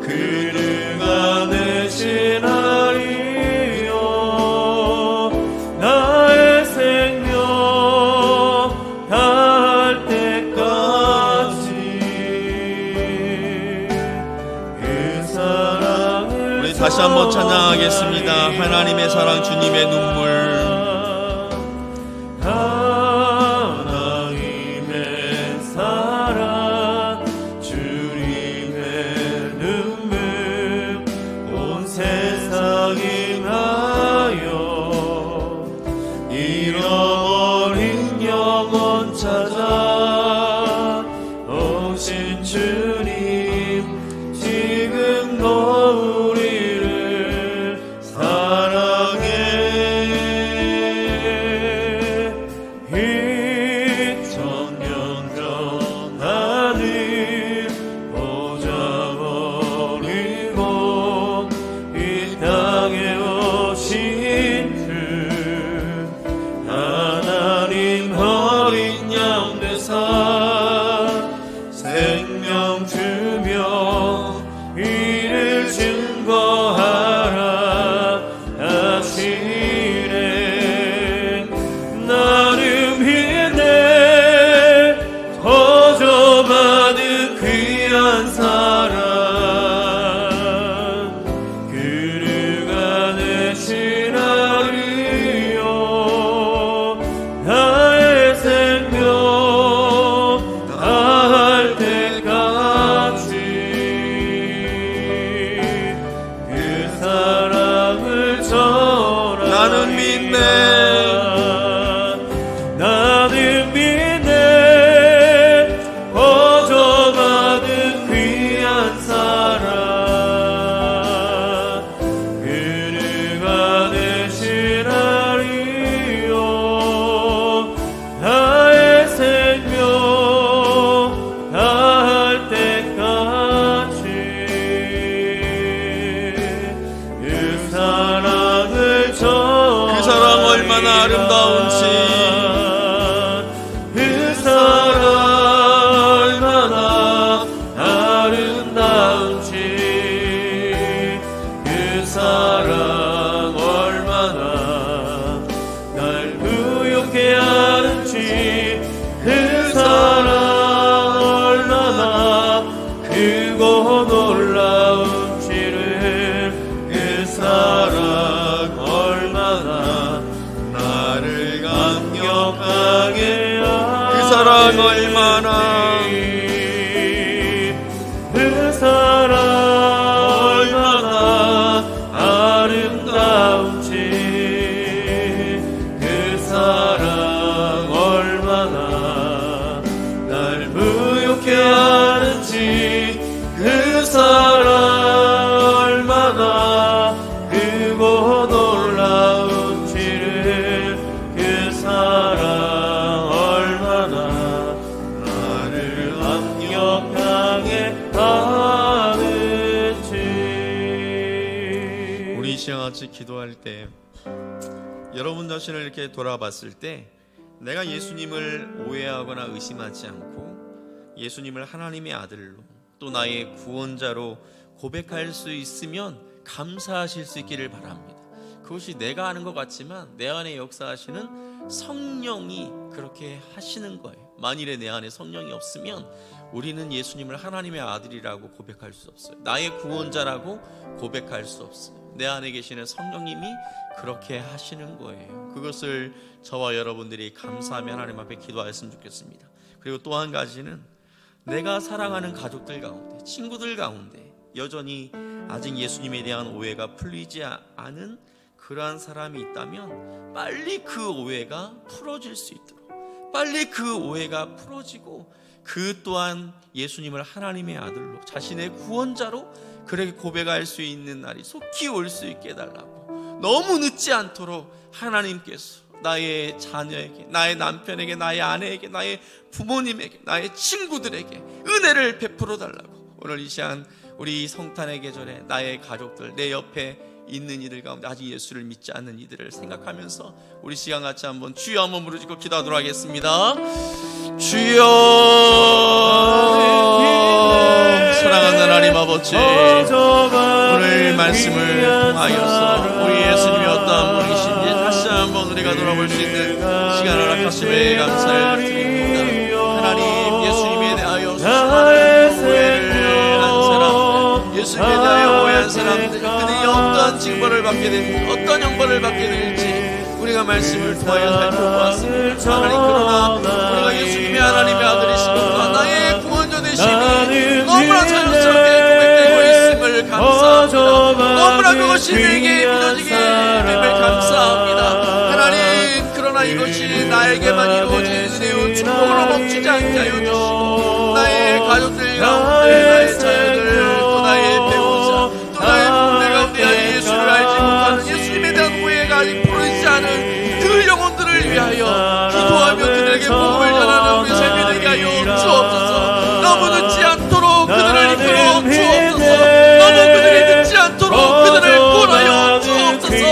그르가 내신 아리요 나의 생명 다할 때까지 그 사랑을 우리 다시 한번 찬양하겠습니다. 하나님의 사랑, 주님의 눈물. 하나님의 사랑 주님의 눈물 온 세상이 나여 잃어버린 영혼 찾아 오신 주님 지금도 우리를 사랑해. 생명 주며 이를 증거하라 하시네. 나를 믿네 거저받은 귀한 사랑 그르가 내신 아리요 나의 생명 다할 때까지 그 사랑을 전하리. 나는 믿네 나는 믿네 거저받은 귀한 사랑 그르가 내신 아리요 나의 생명 다할 때까지 그 사랑을 전하리. 그 사랑 얼마나 아름다운지. 그 사랑 얼마나 아름다운지 그 사랑 얼마나 날 부욕해 하는지 그 사랑 얼마나 크고 놀라운지를 그 사랑 얼마나 나를 강력하게 그 사랑 얼마나. 그 사랑 얼마나 아름다운지 그 사랑 얼마나 날 부욕해 하는지 그 사랑 얼마나 크고 놀라운지를 그 사랑 얼마나 나를 강력하게 하는지. 우리 이 시간 같이 기도할 때 여러분 자신을 이렇게 돌아봤을 때 내가 예수님을 오해하거나 의심하지 않고 예수님을 하나님의 아들로 또 나의 구원자로 고백할 수 있으면 감사하실 수 있기를 바랍니다. 그것이 내가 하는 것 같지만 내 안에 역사하시는 성령이 그렇게 하시는 거예요. 만일에 내 안에 성령이 없으면 우리는 예수님을 하나님의 아들이라고 고백할 수 없어요. 나의 구원자라고 고백할 수 없어요. 내 안에 계시는 성령님이 그렇게 하시는 거예요. 그것을 저와 여러분들이 감사하며 하나님 앞에 기도하였으면 좋겠습니다. 그리고 또 한 가지는 내가 사랑하는 가족들 가운데, 친구들 가운데 여전히 아직 예수님에 대한 오해가 풀리지 않은 그러한 사람이 있다면 빨리 그 오해가 풀어질 수 있도록, 빨리 그 오해가 풀어지고 그 또한 예수님을 하나님의 아들로, 자신의 구원자로 그렇게 고백할 수 있는 날이 속히 올 수 있게 해달라고, 너무 늦지 않도록 하나님께서 나의 자녀에게, 나의 남편에게, 나의 아내에게, 나의 부모님에게, 나의 친구들에게 은혜를 베풀어 달라고 오늘 이 시간 우리 성탄의 계절에 나의 가족들, 내 옆에 있는 이들 가운데 아직 예수를 믿지 않는 이들을 생각하면서 우리 시간 같이 한번 주여 한번 부르짖고 기도하도록 하겠습니다. 주여, 사랑하는 하나님 아버지, 오늘 말씀을 통하여서 우리 예수님이 어떠한 분이신지 다시 한번 우리가 돌아볼 수 있는 시간을 허락하심에 감사를 드립니다. 하나님, 예수님에 대하여 수많은 오해를 한 사람들, 예수님에 대하여 오해한 사람들, 그들이 어떠한 징벌을 받게 될지, 어떤 형벌을 받게 될지 우리가 말씀을 통하여 살펴보았습니다. 하나님, 그러나 우리가 예수님이 하나님의 아들이시니까 나의 구원자 되심이 너무나 자연스럽게 고백되고 있음을 감사합니다. 너무나 그것이 내게 믿어지게 됨을 감사합니다. 하나님, 그러나 이것이 나에게만 이루어진 은혜요 축복으로 멈추지 않게 하여 주시고 나의 가족들 가운데, 나의 자녀들, 또 나의 배우자, 또 나의 부모들 가운데 예수를 알지 못하는, 예수님에 대한 오해가 아직 풀어지지 않은 그 영혼들을 위하여 기도하며 그들에게 복음을 전하는 우리 삶이 되게 하여 주옵소서. 너무 늦지 않도록 그들을 이끌어 주옵소서. 너무 그들이 늦지 않도록 그들을 구원하여 주옵소서.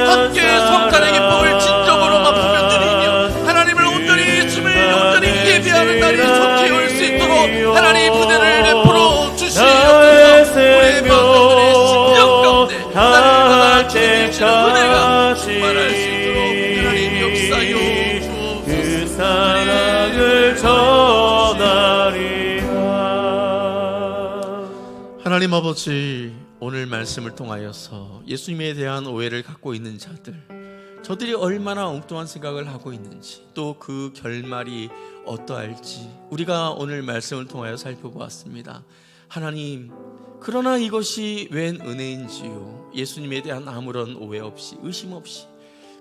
함께 성탄의 기쁨을 진정으로 맛보며 드리며 하나님을 온전히, 주님을 온전히 예배하는 날이 속히 올 수 있도록 하나님 은혜를 베풀어 주시옵소서. 우리 백성들의 심령 가운데 날마다 주님의 은혜가 충만할 수 있도록 하나님 역사여 주옵소서. 그 사랑을 전하리라. 하나님 아버지, 오늘 말씀을 통하여서 예수님에 대한 오해를 갖고 있는 자들, 저들이 얼마나 엉뚱한 생각을 하고 있는지, 또 그 결말이 어떠할지 우리가 오늘 말씀을 통하여 살펴보았습니다. 하나님, 그러나 이것이 웬 은혜인지요. 예수님에 대한 아무런 오해 없이, 의심 없이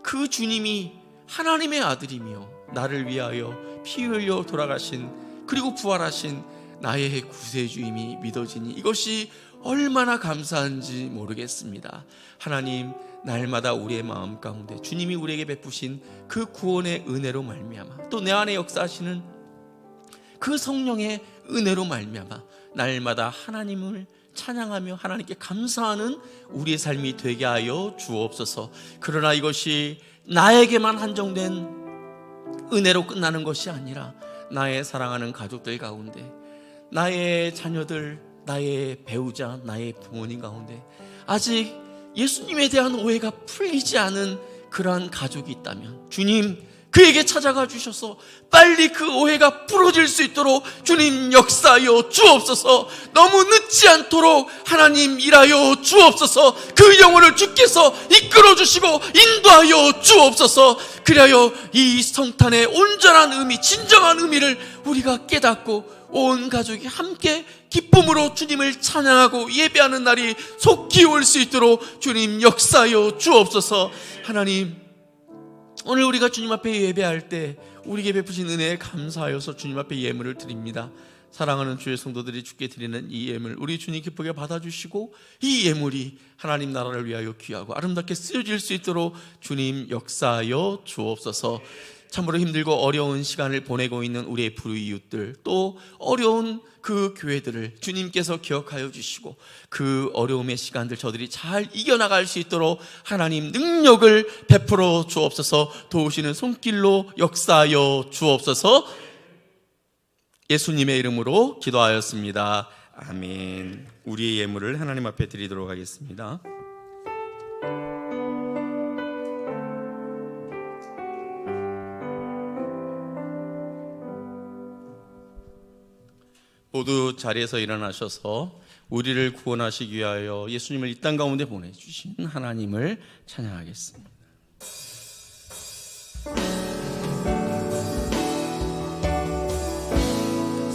그 주님이 하나님의 아들이며 나를 위하여 피 흘려 돌아가신, 그리고 부활하신 나의 구세주임이 믿어지니 이것이 얼마나 감사한지 모르겠습니다. 하나님, 날마다 우리의 마음 가운데 주님이 우리에게 베푸신 그 구원의 은혜로 말미암아, 또 내 안에 역사하시는 그 성령의 은혜로 말미암아 날마다 하나님을 찬양하며 하나님께 감사하는 우리의 삶이 되게 하여 주옵소서. 그러나 이것이 나에게만 한정된 은혜로 끝나는 것이 아니라 나의 사랑하는 가족들 가운데, 나의 자녀들, 나의 배우자, 나의 부모님 가운데 아직 예수님에 대한 오해가 풀리지 않은 그러한 가족이 있다면 주님, 그에게 찾아가 주셔서 빨리 그 오해가 풀어질 수 있도록 주님 역사하여 주옵소서. 너무 늦지 않도록 하나님 일하여 주옵소서. 그 영혼을 주께서 이끌어 주시고 인도하여 주옵소서. 그리하여 이 성탄의 온전한 의미, 진정한 의미를 우리가 깨닫고 온 가족이 함께 기쁨으로 주님을 찬양하고 예배하는 날이 속히 올 수 있도록 주님 역사하여 주옵소서. 하나님, 오늘 우리가 주님 앞에 예배할 때 우리에게 베푸신 은혜에 감사하여서 주님 앞에 예물을 드립니다. 사랑하는 주의 성도들이 주께 드리는 이 예물, 우리 주님 기쁘게 받아주시고 이 예물이 하나님 나라를 위하여 귀하고 아름답게 쓰여질 수 있도록 주님 역사하여 주옵소서. 참으로 힘들고 어려운 시간을 보내고 있는 우리의 불우이웃들, 또 어려운 그 교회들을 주님께서 기억하여 주시고 그 어려움의 시간들 저들이 잘 이겨나갈 수 있도록 하나님 능력을 베풀어 주옵소서. 도우시는 손길로 역사하여 주옵소서. 예수님의 이름으로 기도하였습니다. 아멘. 우리의 예물을 하나님 앞에 드리도록 하겠습니다. 모두 자리에서 일어나셔서 우리를 구원하시기 위하여 예수님을 이 땅 가운데 보내주신 하나님을 찬양하겠습니다.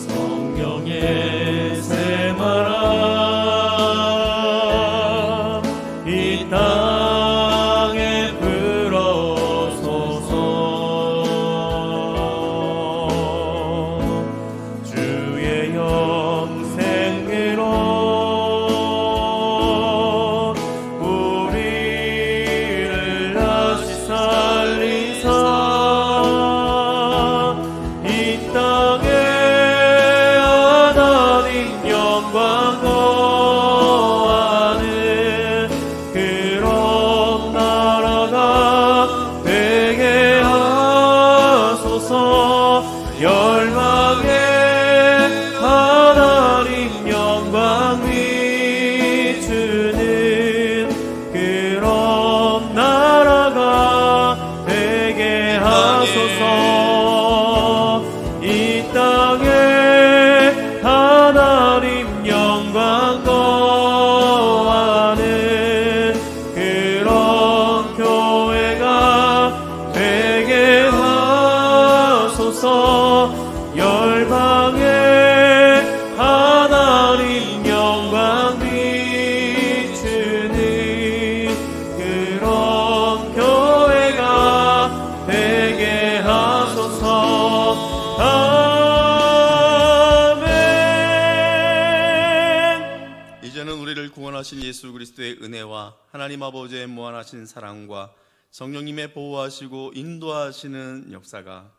성령의 새바람 이 땅에 불어소서. 주의 영생으로 우리를 전능하신 예수 그리스도의 은혜와 하나님 아버지의 무한하신 사랑과 성령님의 보호하시고 인도하시는 역사가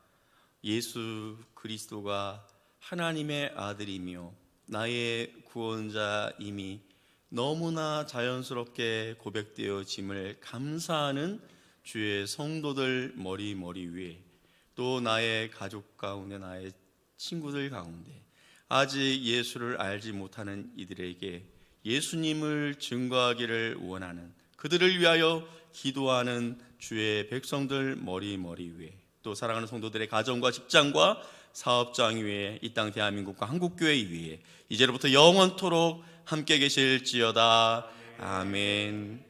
예수 그리스도가 하나님의 아들이며 나의 구원자임이 너무나 자연스럽게 고백되어짐을 감사하는 주의 성도들 머리 위에, 또 나의 가족 가운데, 나의 친구들 가운데 아직 예수를 알지 못하는 이들에게 예수님을 증거하기를 원하는, 그들을 위하여 기도하는 주의 백성들 머리 위에, 또 사랑하는 성도들의 가정과 직장과 사업장 위에, 이 땅 대한민국과 한국교회 위에 이제로부터 영원토록 함께 계실지어다. 아멘.